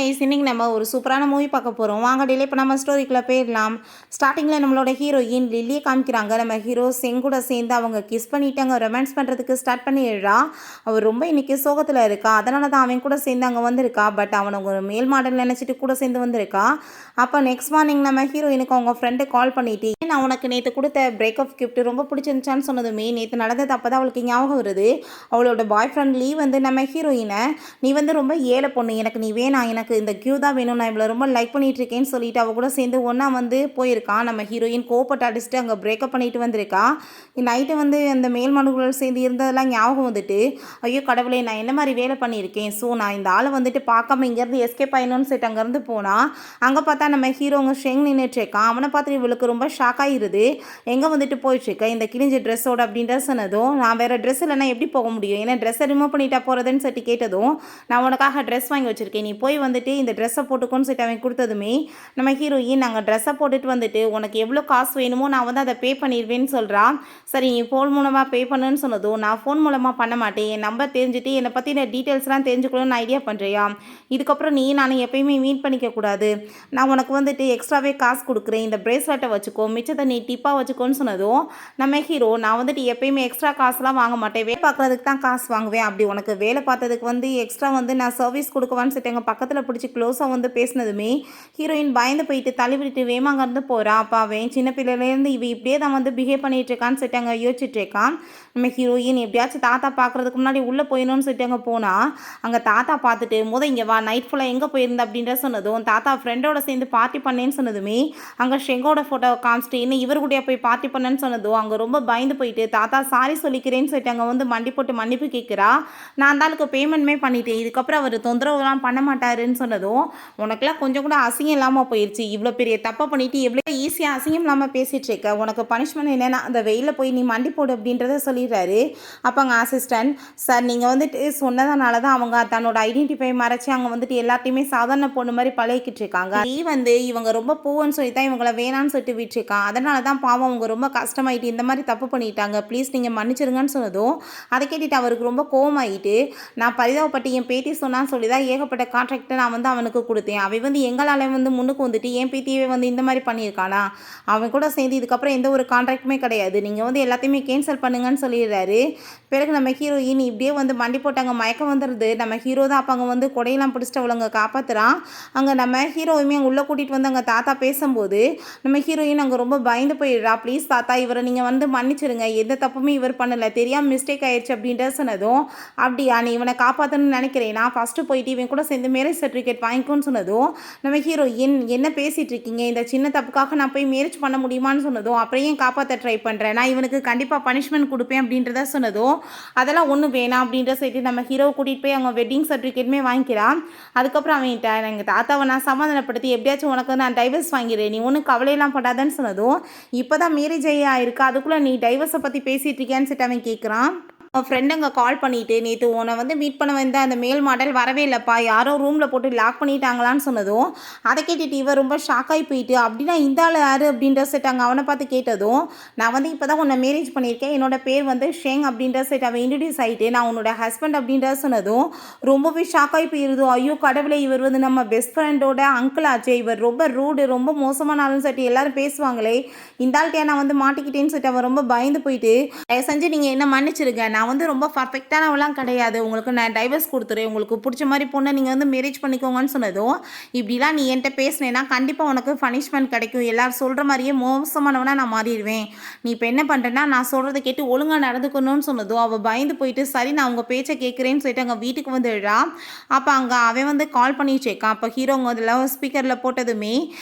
இன்னைக்கு நம்ம ஒரு சூப்பரான மூவி பார்க்க போகிறோம். வாங்க டிலே பண்ணாம ஸ்டோரிக்குள்ளே போயிடலாம். ஸ்டார்டிங்கில் நம்மளோட ஹீரோயின் லில்லியை காமிக்கிறாங்க. நம்ம ஹீரோ செங்கூட சேர்ந்து அவங்க கிஸ் பண்ணிட்டாங்க, ரொமான்ஸ் பண்ணுறதுக்கு ஸ்டார்ட் பண்ணிடுறா. அவர் ரொம்ப இன்னைக்கு சோகத்தில் இருக்கா. அதனால தான் அவன் கூட சேர்ந்து அங்கே வந்திருக்கா. பட் அவனை ஒரு மேல் மாடல் நினச்சிட்டு கூட சேர்ந்து வந்திருக்கா. அப்போ நெக்ஸ்ட் மார்னிங் நம்ம ஹீரோயினுக்கு அவங்க ஃப்ரெண்டு கால் பண்ணிட்டு, நான் உனக்கு நேற்று கொடுத்த பிரேக்கப் கிஃப்ட் ரொம்ப பிடிச்சிருந்துச்சான்னு சொன்னதுமே நேற்று நடந்தது அப்போ தான் அவளுக்கு ஞாபகம் வருது. அவளோட பாய் ஃப்ரெண்ட் லீ வந்து நம்ம ஹீரோயினை, நீ வந்து ரொம்ப ஏழை பொண்ணு, எனக்கு நீ வேணாம், எனக்கு இந்த கியூ தான் வேணும், நான் இவ்வளோ ரொம்ப லைக் பண்ணிட்டு இருக்கேன்னு சொல்லிட்டு அவ கூட சேர்ந்து ஒன்றா வந்து போயிருக்கான். நம்ம ஹீரோயின் கோப்பட்டு அடிச்சுட்டு அங்கே பிரேக்கப் பண்ணிட்டு வந்திருக்கா. நைட்டு வந்து அந்த மேல் மனுக்குள்ள சேர்ந்து இருந்ததெல்லாம் ஞாபகம் வந்துட்டு, ஐயோ கடவுளே, நான் என்ன மாதிரி வேலை பண்ணியிருக்கேன், ஸோ நான் இந்த ஆளை வந்துட்டு பார்க்காம இங்கேருந்து எஸ்கேப் ஆயிடணும்னு சொல்லிட்டு அங்கேருந்து போனால் அங்கே பார்த்தா நம்ம ஹீரோங்க ஷெங் நின்றுட்டுருக்கான். அவனை பார்த்துட்டு இவளுக்கு ரொம்ப ஷாக் ஆகிருது. எங்கே வந்துட்டு போயிட்டுருக்கேன் இந்த கிழிஞ்ச ட்ரெஸ்ஸோட அப்படின்ற சொன்னதும், நான் வேறு ட்ரெஸ் இல்லைன்னா எப்படி போக முடியும், ஏன்னா ட்ரெஸ்ஸை ரிமூவ் பண்ணிட்டா போகிறதுன்னு சொல்லிட்டு கேட்டதும், நான் உனக்காக ட்ரெஸ் வாங்கி வச்சுருக்கேன், நீ போய் வந்துட்டு இந்த ட்ரெஸ்ஸை போட்டுக்கோன்னு சொல்லிட்டு அவன் கொடுத்ததுமே நம்ம ஹீரோயின், நாங்கள் ட்ரெஸ்ஸை போட்டுட்டு வந்துட்டு உனக்கு எவ்வளோ காசு வேணுமோ நான் வந்து அதை பே பண்ணிடுவேன்னு சொல்கிறான். சரி நீ ஃபோன் மூலமாக பே பண்ணுன்னு சொன்னதும், நான் ஃபோன் மூலமாக பண்ண மாட்டேன், என் நம்பர் தெரிஞ்சுட்டு என்னை பற்றின டீட்டெயில்ஸ்லாம் தெரிஞ்சுக்கணும்னு ஐடியா பண்ணுறியா, இதுக்கப்புறம் நீ நான் எப்பயுமே மீட் பண்ணிக்கக்கூடாது, நான் உனக்கு வந்துட்டு எக்ஸ்ட்ராவே காசு கொடுக்குறேன், இந்த ப்ரேஸ்லெட்டை வச்சுக்கோ, மிச்சத்தை நீ டிப்பாக வச்சுக்கோன்னு சொன்னதும் நம்ம ஹீரோ, நான் வந்துட்டு எப்பயுமே எக்ஸ்ட்ரா காசுலாம் வாங்க மாட்டேன், வேலை பார்க்குறதுக்கு தான் காசு வாங்குவேன், அப்படி உனக்கு வேலை பார்த்ததுக்கு வந்து எக்ஸ்ட்ரா வந்து நான் சர்வீஸ் கொடுக்குவான்னு சொல்லிட்டு எங்கள் பக்கத்தில் பிடிச்சி க்ளோஸாக வந்து பேசினதுமே ஹீரோயின் பயந்து போயிட்டு தள்ளிவிட்டு வேமாங்க இருந்து போகிறா. அப்போ அவன் சின்ன பிள்ளையிலேருந்து இவ இப்படியே தான் வந்து பிஹேவ் பண்ணிட்டு இருக்கான்னு சொல்லிட்டு அங்கே யோசிச்சுட்டு இருக்கான். நம்ம ஹீரோயின் எப்படியாச்சும் தாத்தா பார்க்குறதுக்கு முன்னாடி உள்ளே போயிடணும்னு சொல்லிட்டு அங்கே போனால் அங்கே தாத்தா பார்த்துட்டு, இங்கே வா, நைட் ஃபுல்லாக எங்கே போயிருந்த அப்படின்ற சொன்னதும், தாத்தா ஃப்ரெண்டோட சேர்ந்து பார்ட்டி பண்ணேன்னு சொன்னதுமே அங்கே ஷெங்கோட ஃபோட்டோவை காமிச்சிட்டு, இன்னும் இவர் கூட போய் பார்ட்டி பண்ணேன்னு சொன்னதும் அங்கே ரொம்ப பயந்து போயிட்டு, தாத்தா சாரி சொல்லிக்கிறேன்னு சொல்லிட்டு அங்கே வந்து மண்டி போட்டு மன்னிப்பு கேட்குறா. நான் அந்த ஆளுக்கு பேமெண்ட்மே பண்ணிட்டேன், இதுக்கப்புறம் அவர் தொந்தரவுலாம் பண்ண மாட்டாருன்னு சொன்னதும், உனக்குலாம் கொஞ்சம் கூட அசிங்கம் இல்லாமல் போயிடுச்சு, இவ்வளோ பெரிய தப்பை பண்ணிவிட்டு எவ்வளோ ஈஸியாக அசிங்கம் இல்லாமல் பேசிகிட்டு இருக்க, உனக்கு பனிஷ்மெண்ட் என்னென்னா அந்த வெயிலில் போய் நீ மண்டி போடு அப்படின்றத சொல்லிடுறாரு. அப்போ அங்கே அசிஸ்டன்ட், சார் நீங்கள் வந்துட்டு சொன்னதுனால தான் அவங்க தன்னோட ஐடென்டிஃபை மறைச்சி அங்கே வந்துட்டு எல்லாத்தையுமே சாதாரண பொண்ணு மாதிரி பழகிக்கிட்டு இருக்காங்க, நீ வந்து இவங்க ரொம்ப பூவன்னு சொல்லி தான் இவங்களை வேணான்னு சொல்லிட்டு விட்டுருக்கான், அதனால தான் பாவம் அவங்க ரொம்ப கஷ்டமாயிட்டு இந்த மாதிரி தப்பு பண்ணிட்டாங்க, ப்ளீஸ் நீங்கள் மன்னிச்சிருங்கன்னு சொன்னதும் அதை கேட்டுட்டு அவருக்கு ரொம்ப கோவமாயிட்டு, நான் பரிதாபப்பட்டு என் பேத்தி சொன்னான்னு சொல்லி தான் ஏகப்பட்ட கான்ட்ராக்டை நான் வந்து அவனுக்கு கொடுத்தேன், அவன் வந்து எங்களால் வந்து முன்னுக்கு வந்துட்டு என் பேத்தியவே வந்து இந்த மாதிரி பண்ணியிருக்கானா, அவன் கூட சேர்ந்து இதுக்கப்புறம் எந்த ஒரு கான்ட்ராக்டுமே கிடையாது, நீங்கள் வந்து எல்லாத்தையுமே கேன்சல் பண்ணுங்கன்னு சொல்லிடுறாரு. பிறகு நம்ம ஹீரோயின் இப்படியே வந்து மண்டி போட்டாங்க, மயக்கம் வந்துடுது. நம்ம ஹீரோ தான் அப்போ அங்கே வந்து கொடையெல்லாம் பிடிச்சிட்டு அவளை அங்கே காப்பாற்றுறான். அங்கே நம்ம ஹீரோயுமே அங்கே உள்ளே கூட்டிகிட்டு வந்து அங்கே தாத்தா பேசும்போது நம்ம ஹீரோயின் அங்கே ரொம்ப பயந்து போயிடுறா. ப்ளீஸ் தாத்தா, இவரை நீங்கள் வந்து மன்னிச்சிருங்க, எந்த தப்புமே இவர் பண்ணலை, தெரியாமல் மிஸ்டேக் ஆயிடுச்சு அப்படின்ட்டு சொன்னதும், அப்படியா நீ இவனை காப்பாற்றணும்னு நினைக்கிறேன், நான் ஃபஸ்ட்டு போயிட்டு இவன் கூட சேர்ந்து மேரேஜ் சர்டிஃபிகேட் வாங்கிக்கோன்னு சொன்னதும் நம்ம ஹீரோயின், என்ன பேசிகிட்டு இருக்கீங்க, இந்த சின்ன தப்புக்காக நான் போய் மேரேஜ் பண்ண முடியுமான்னு சொன்னதும், அப்புறம் ஏன் காப்பாற்ற ட்ரை பண்ணுறேன், நான் இவனுக்கு கண்டிப்பாக பனிஷ்மெண்ட் கொடுப்பேன் அப்படின்றத சொன்னதும், அதெல்லாம் ஒன்றும் வேணாம் அப்படின்ற சொல்லிட்டு நம்ம ஹீரோவை கூட்டிகிட்டு போய் அவங்க வெட்டிங் சர்டிஃபிகேட்டுமே வாங்கிக்கிறான். அதுக்கப்புறம் அவன்கிட்ட, எங்கள் தாத்தாவை நான் சமாதானப்படுத்தி எப்படியாச்சும் உனக்கு நான் டைவர்ஸ் வாங்கிறேன், நீ ஒன்றும் கவலையெல்லாம் படாதன்னு சொன்னதும், இப்போ தான் மேரேஜ் ஆகிருக்கு, அதுக்குள்ளே நீ டைவர்ஸை பற்றி பேசிகிட்டு இருக்கியான்னு சொல்லிட்டு அவன் கேட்குறான். அவன் ஃப்ரெண்டு அங்கே கால் பண்ணிவிட்டு, நேற்று உன்னை வந்து மீட் பண்ண வந்த அந்த மேல் மாடல் வரவே இல்லைப்பா, யாரோ ரூமில் போட்டு லாக் பண்ணிட்டாங்களான்னு சொன்னதும் அதை கேட்டுட்டு இவன் ரொம்ப ஷாக்காகி போயிட்டு, அப்படின்னா இந்த ஆள் யார் அப்படின்ற செட் அங்கே அவனை பார்த்து கேட்டதும், நான் வந்து இப்போ தான் உன்னை மேரேஜ் பண்ணியிருக்கேன், என்னோட பேர் வந்து ஷேங் அப்படின்ற செட் அவன் இன்ட்ரடியூஸ் ஆகிட்டு, நான் உன்னோட ஹஸ்பண்ட் அப்படின்ற சொன்னதும் ரொம்பவே ஷாக்காகி போயிருதோ, ஐயோ கடவுளே, இவர் வந்து நம்ம பெஸ்ட் ஃப்ரெண்டோட அங்கிள் ஆச்சே, இவர் ரொம்ப ரூடு, ரொம்ப மோசமான ஆளுன்னு சொல்லிட்டு எல்லாரும் பேசுவாங்களே, இந்த ஆள்கிட்ட நான் வந்து மாட்டிக்கிட்டேன்னு சொல்லிட்டு அவன் ரொம்ப பயந்து போயிட்டு, செஞ்சு நீங்கள் என்ன மன்னிச்சிருங்க, நான் வந்து ரொம்ப பர்ஃபெக்டானவெல்லாம் கிடையாது, உங்களுக்கு நான் டைவர்ஸ் கொடுத்துறேன், உங்களுக்கு பிடிச்ச மாதிரி பொண்ணை நீங்கள் வந்து மேரேஜ் பண்ணிக்கோங்கன்னு சொன்னதும், இப்படிலாம் நீ என்கிட்ட பேசினேன்னா கண்டிப்பாக உனக்கு பனிஷ்மெண்ட் கிடைக்கும், எல்லோரும் சொல்கிற மாதிரியே மோசமானவனா நான் மாறிடுவேன், நீ இப்போ என்ன பண்ணுறேன்னா நான் சொல்கிறத கேட்டு ஒழுங்காக நடந்துக்கணும்னு சொன்னதும் அவள் பயந்து போயிட்டு, சரி நான் உங்கள் பேச்சை கேட்குறேன்னு சொல்லிட்டு அங்கே வீட்டுக்கு வந்துடுறா. அப்போ அங்கே அவன் வந்து கால் பண்ணி வச்சேக்கான். அப்போ ஹீரோங்க அதில் ஸ்பீக்கரில் போட்டதுமே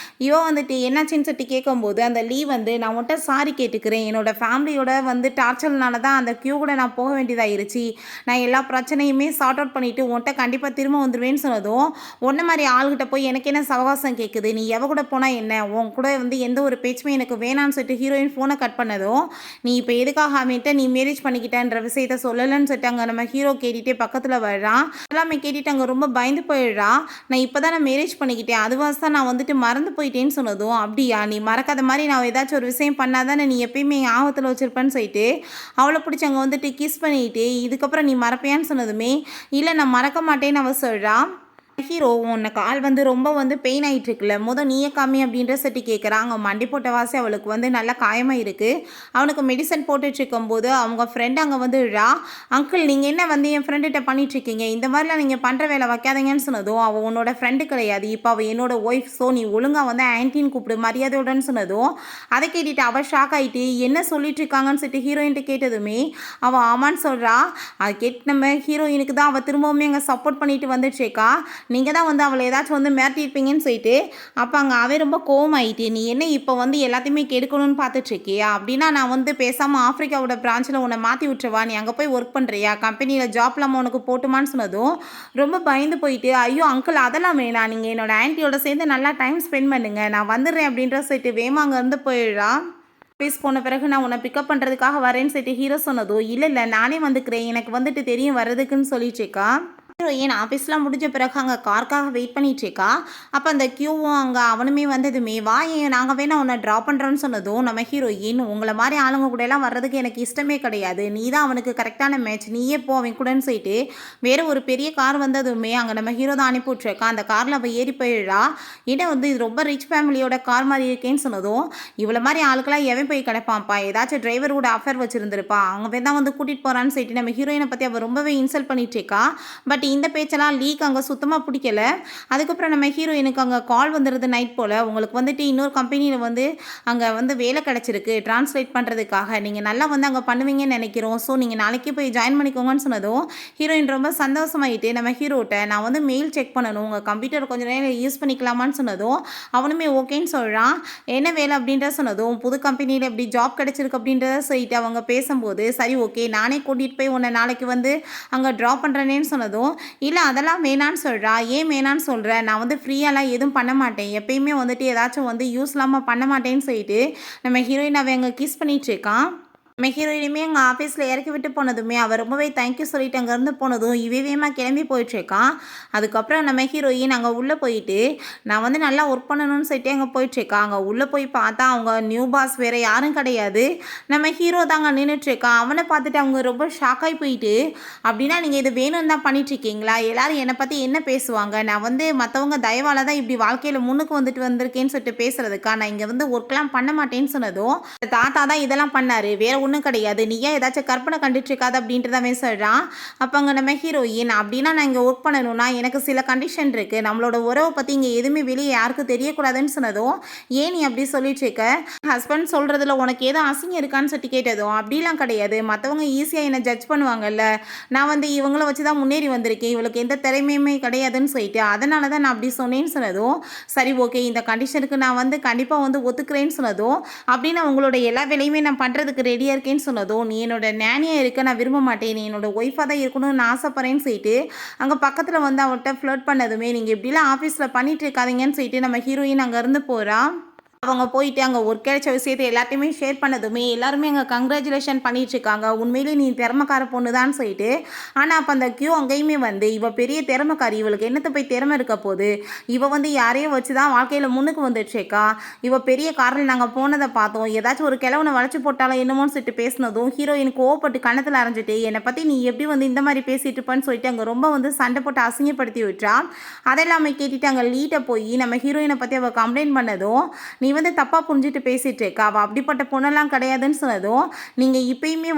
இவன் வந்துட்டு என்னாச்சின்னு சொல்லிட்டு கேட்கும்போது, அந்த லீவ் வந்து, நான் உன்கிட்ட சாரி கேட்டுக்கிறேன், என்னோட ஃபேமிலியோட வந்து டார்ச்சர்னால தான் அந்த கியூ கூட நான் போக வேண்டியதாகிருச்சு, நான் எல்லா பிரச்சனையுமே சார்ட் அவுட் பண்ணிவிட்டு உன்கிட்ட கண்டிப்பாக திரும்ப வந்துடுவேன்னு சொன்னதும், ஒன்றை மாதிரி ஆள்கிட்ட போய் எனக்கு என்ன சவகாசம் கேட்குது, நீ எவ கூட போனால் என்ன, உன் கூட வந்து எந்த ஒரு பேச்சுமே எனக்கு வேணான்னு சொல்லிட்டு ஹீரோயின் ஃபோனை கட் பண்ணதும், நீ இப்போ எதுக்காக அவன்கிட்ட நீ மேரேஜ் பண்ணிக்கிட்டேன்ற விஷயத்த சொல்லலைன்னு சொல்லிட்டு அங்கே நம்ம ஹீரோ கேட்டுகிட்டே பக்கத்தில் வர்றான். எல்லாமே கேட்டுட்டு அங்கே ரொம்ப பயந்து போயிடுறா. நான் இப்போ தான் நான் மேரேஜ் பண்ணிக்கிட்டேன், அதுவாஸ் தான் நான் வந்துட்டு மறந்து போயிட்டேன்னு சொன்னதும், அப்படியா நீ மறக்காத மாதிரி நான் ஏதாச்சும் ஒரு விஷயம் பண்ணாதானே நீ எப்பயுமே ஆபத்தில் வச்சுருப்பேன்னு சொல்லிட்டு அவளை பிடிச்சி அங்கே வந்துட்டு கிஸ் பண்ணிட்டு, இதுக்கப்புறம் நீ மறப்பையான்னு சொன்னதுமே, இல்லை நான் மறக்க மாட்டேன்னு அவள் சொல்கிறா. ஹீரோ உன்னை கால் ரொம்ப பெயின் ஆயிட்டு இருக்குல்ல, நீயே காமி அப்படின்ற சட்டி கேட்குறான். அவங்க மண்டி போட்ட வாசி அவளுக்கு நல்லா காயமாக இருக்குது. அவனுக்கு மெடிசன் போட்டுட்டு இருக்கும்போது அவங்க ஃப்ரெண்ட் அங்கே விழா, அங்கிள் நீங்கள் என்ன என் ஃப்ரெண்டுகிட்ட பண்ணிட்டுருக்கீங்க, இந்த மாதிரிலாம் நீங்கள் பண்ணுற வேலை வைக்காதீங்கன்னு சொன்னதும், அவள் உன்னோட ஃப்ரெண்டு கிடையாது, இப்போ அவள் என்னோட ஒய்ஃப், ஸோ நீ ஒழுங்காக ஆன்ட்டின்னு கூப்பிடு மரியாதையோடன்னு சொன்னதும், அதை கேட்டுட்டு அவள் ஷாக் ஆகிட்டு என்ன சொல்லிட்டு இருக்காங்கன்னு சொல்லிட்டு ஹீரோயின்ட்டு கேட்டதுமே அவள் ஆமான்னு சொல்கிறா. அதை கேட்டு நம்ம ஹீரோயினுக்கு தான் அவள் திரும்பவுமே அங்கே சப்போர்ட் பண்ணிட்டு வந்துட்டுருக்கா. நீங்கள் தான் அவளை ஏதாச்சும் மிரட்டியிருப்பீங்கன்னு சொல்லிட்டு அப்போ அங்கே அவன் ரொம்ப கோவமாயிட்டு, நீ என்ன இப்போ எல்லாத்தையுமே கெடுக்கணும்னு பார்த்துட்ருக்கியா, அப்படின்னா நான் பேசாமல் ஆஃப்ரிக்காவோட பிரான்ச்சில் உன்னை மாற்றி விட்டுருவா, நீ அங்கே போய் ஒர்க் பண்ணுறியா, கம்பெனியில் ஜாப்லாம் உனக்கு போட்டுமான்னு சொன்னதும் ரொம்ப பயந்து போயிட்டு, ஐயோ அங்கிள் அதெல்லாம் வேணாம், நீங்கள் என்னோட ஆன்ட்டியோட சேர்ந்து நல்லா டைம் ஸ்பெண்ட் பண்ணுங்க, நான் வந்துடுறேன் அப்படின்ற சொல்லிட்டு வேமா அங்கேருந்து போயிடுறா. ஆஃபீஸ் போன பிறகு நான் உன்னை பிக்கப் பண்ணுறதுக்காக வரேன்னு சொல்லிட்டு ஹீரோ சொன்னதும், இல்லை நானே வந்துக்கிறேன், எனக்கு தெரியும் வர்றதுக்குன்னு சொல்லிட்டுருக்கா. ஹீரோயின் ஆஃபீஸ்லாம் முடிஞ்ச பிறகு அங்கே காருக்காக வெயிட் பண்ணிட்டுருக்கா. அப்போ அந்த க்யூவும் அங்கே அவனுமே வந்ததுமே, வா ஏன் நாங்கள் வேணா உன்னை ட்ராப் பண்ணுறோன்னு சொன்னதும், நம்ம ஹீரோயின் உங்களை மாதிரி ஆளுங்க கூட எல்லாம் வர்றதுக்கு எனக்கு இஷ்டமே கிடையாது, நீ தான் அவனுக்கு கரெக்டான மேட்ச், நீயே போ அவன் கூடன்னு சொல்லிட்டு வேறு ஒரு பெரிய கார் வந்ததுமே அங்கே நம்ம ஹீரோ தான் அனுப்பி விட்ருக்கா. அந்த காரில் அவள் ஏறி போயிடுறா. ஏன்னா இது ரொம்ப ரிச் ஃபேமிலியோட கார் மாதிரி இருக்கேன்னு சொன்னதும், இவ்வளோ மாதிரி ஆளுக்கெல்லாம் எவன் போய் கிடப்பான்ப்பா, ஏதாச்சும் டிரைவரோட அஃபேர் வச்சுருந்துருப்பா, அவங்க தான் கூட்டிகிட்டு போகிறான்னு சொல்லிட்டு நம்ம ஹீரோயினை பற்றி அவள் ரொம்பவே இன்சல்ட் பண்ணிட்டுருக்கா. பட் இந்த பேச்செல்லாம் லீக் அங்கே சுத்தமாக பிடிக்கல. அதுக்கப்புறம் நம்ம ஹீரோயினுக்கு அங்கே கால் வந்துடுது நைட் போல், உங்களுக்கு இன்னொரு கம்பெனியில் அங்கே வேலை கிடச்சிருக்கு ட்ரான்ஸ்லேட் பண்ணுறதுக்காக, நீங்கள் நல்லா அங்கே பண்ணுவீங்கன்னு நினைக்கிறோம், ஸோ நீங்கள் நாளைக்கே போய் ஜாயின் பண்ணிக்கோங்கன்னு சொன்னதும் ஹீரோயின் ரொம்ப சந்தோஷமாயிட்டு நம்ம ஹீரோட்ட நான் மெயில் செக் பண்ணணும், உங்கள் கம்ப்யூட்டர் கொஞ்சம் நேரம் யூஸ் பண்ணிக்கலாமான்னு சொன்னதும் அவனுமே ஓகேன்னு சொல்கிறான். என்ன வேலை அப்படின்ற சொன்னதும், புது கம்பெனியில் எப்படி ஜாப் கிடச்சிருக்கு அப்படின்றத சொல்லிட்டு அவங்க பேசும்போது, சரி ஓகே நானே கூட்டிகிட்டு போய் உன்னை நாளைக்கு அங்கே ட்ராப் பண்ணுறேன்னு சொன்னதும், இல்லை அதெல்லாம் வேணான்னு சொல்கிறா. ஏன் வேணான்னு சொல்கிறேன், நான் ஃப்ரீயாலாம் எதுவும் பண்ண மாட்டேன், எப்பயுமே ஏதாச்சும் யூஸ் இல்லாமல் பண்ண மாட்டேன்னு சொல்லிட்டு நம்ம ஹீரோயின் அவன் அங்கே கிஸ் பண்ணிகிட்ருக்கான். நம்ம ஹீரோயினுமே எங்கள் ஆஃபீஸில் இறக்கி விட்டு போனதுமே அவள் ரொம்பவே தேங்க்யூ சொல்லிட்டு அங்கேருந்து போனதும் இவேமா கிளம்பி போயிட்டுருக்கான். அதுக்கப்புறம் நம்ம ஹீரோயின் அங்கே உள்ளே போயிட்டு நான் நல்லா ஒர்க் பண்ணணும்னு சொல்லிட்டு அங்கே போயிட்டுருக்கான். அங்கே உள்ளே போய் பார்த்தா அவங்க நியூ பாஸ் வேறு யாரும் கிடையாது, நம்ம ஹீரோ தாங்க நின்றுட்டுருக்கான். அவனை பார்த்துட்டு அவங்க ரொம்ப ஷாக்காகி போயிட்டு, அப்படின்னா நீங்கள் இது வேணும்னு தான் பண்ணிட்டுருக்கீங்களா, எல்லோரும் என்னை பற்றி என்ன பேசுவாங்க, நான் மற்றவங்க தயவால் தான் இப்படி வாழ்க்கையில் முன்னுக்கு வந்திருக்கேன்னு சொல்லிட்டு பேசுகிறதுக்கா, நான் இங்கே ஒர்க்லாம் பண்ண மாட்டேன்னு சொன்னதும், தாத்தா தான் இதெல்லாம் பண்ணார், வேறு ஒன்றும் கிடையாது, நீயா ஏதாச்சும் கற்பனை கண்டுட்டு இருக்காது அப்படின்றத சொல்கிறான். அப்போ அங்கே நம்ம ஹீரோயின், அப்படின்னா நான் இங்கே ஒர்க் பண்ணணும்னா எனக்கு சில கண்டிஷன் இருக்குது, நம்மளோட உறவை பற்றி இங்கே எதுவுமே வெளியே யாருக்கும் தெரியக்கூடாதுன்னு சொன்னதும், ஏன் நீ அப்படி சொல்லிட்டு இருக்க, ஹஸ்பண்ட் சொல்கிறதுல உனக்கு ஏதோ அசிங்கம் இருக்கான்னு சொல்லி கேட்டதும், அப்படிலாம் கிடையாது, மற்றவங்க ஈஸியாக என்னை ஜட்ஜ் பண்ணுவாங்கல்ல, நான் இவங்கள வச்சு தான் முன்னேறி வந்திருக்கேன், இவளுக்கு எந்த திறமையுமே கிடையாதுன்னு சொல்லிட்டு அதனால தான் நான் அப்படி சொன்னேன்னு சொன்னதும், சரி ஓகே இந்த கண்டிஷனுக்கு நான் கண்டிப்பாக ஒத்துக்கிறேன்னு சொன்னதும், அப்படின்னு உங்களோட எல்லா வேலையுமே நான் பண்ணுறதுக்கு ரெடியாக இருக்கேன்னு சொன்னதும், நீ என்னோட நேனியாக இருக்க நான் விரும்ப மாட்டேன், நீ என்னோட ஒய்ஃபாக தான் இருக்கணும்னு நான் ஆசைப்பட்றேன்னு சொல்லிட்டு அங்கே பக்கத்தில் அவள்கிட்ட ஃப்ளர்ட் பண்ணதுமே, நீங்கள் இப்படிலாம் ஆஃபீஸில் பண்ணிட்டு இருக்காதீங்கன்னு சொல்லிட்டு நம்ம ஹீரோயின் அங்கேருந்து போகிறா. அவங்க போயிட்டு அங்கே ஒர்க் கிடைச்ச விஷயத்தை எல்லாத்தையுமே ஷேர் பண்ணதுமே எல்லாருமே அங்கே கங்க்ராச்சுலேஷன் பண்ணிகிட்ருக்காங்க, உண்மையிலே நீ திறமைக்கார பொண்ணு தான் சொல்லிட்டு. ஆனால் அப்போ அந்த க்யூ அங்கேயுமே இவள் பெரிய திறமைக்காரி, இவளுக்கு என்னத்தை போய் திறமை இருக்க போகுது, இவள் யாரையும் வச்சு தான் வாழ்க்கையில் முன்னுக்கு வந்துடுச்சேக்கா, இவள் பெரிய காரில் நாங்கள் போனதை பார்த்தோம், ஏதாச்சும் ஒரு கிழவனை வளைச்சி போட்டாலும் என்னமோன்னு சொல்லிட்டு பேசினதும் ஹீரோயினுக்கு கோவப்பட்டு கணத்தில் அரைஞ்சிட்டு, என்னை பற்றி நீ எப்படி இந்த மாதிரி பேசிகிட்டு இருப்பான்னு சொல்லிட்டு அங்கே ரொம்ப சண்டை போட்டு அசிங்கப்படுத்தி விட்டுறா. அதெல்லாமே கேட்டுட்டு அங்கே லீட்டை போய் நம்ம ஹீரோயினை பற்றி அவள் கம்ப்ளைண்ட் பண்ணதும், நீ தப்பாக புரிஞ்சுட்டு பேசிகிட்டு இருக்கா, அவள் அப்படிப்பட்ட பொண்ணெல்லாம் கிடையாதுன்னு சொன்னதும், நீங்கள் இப்பயுமே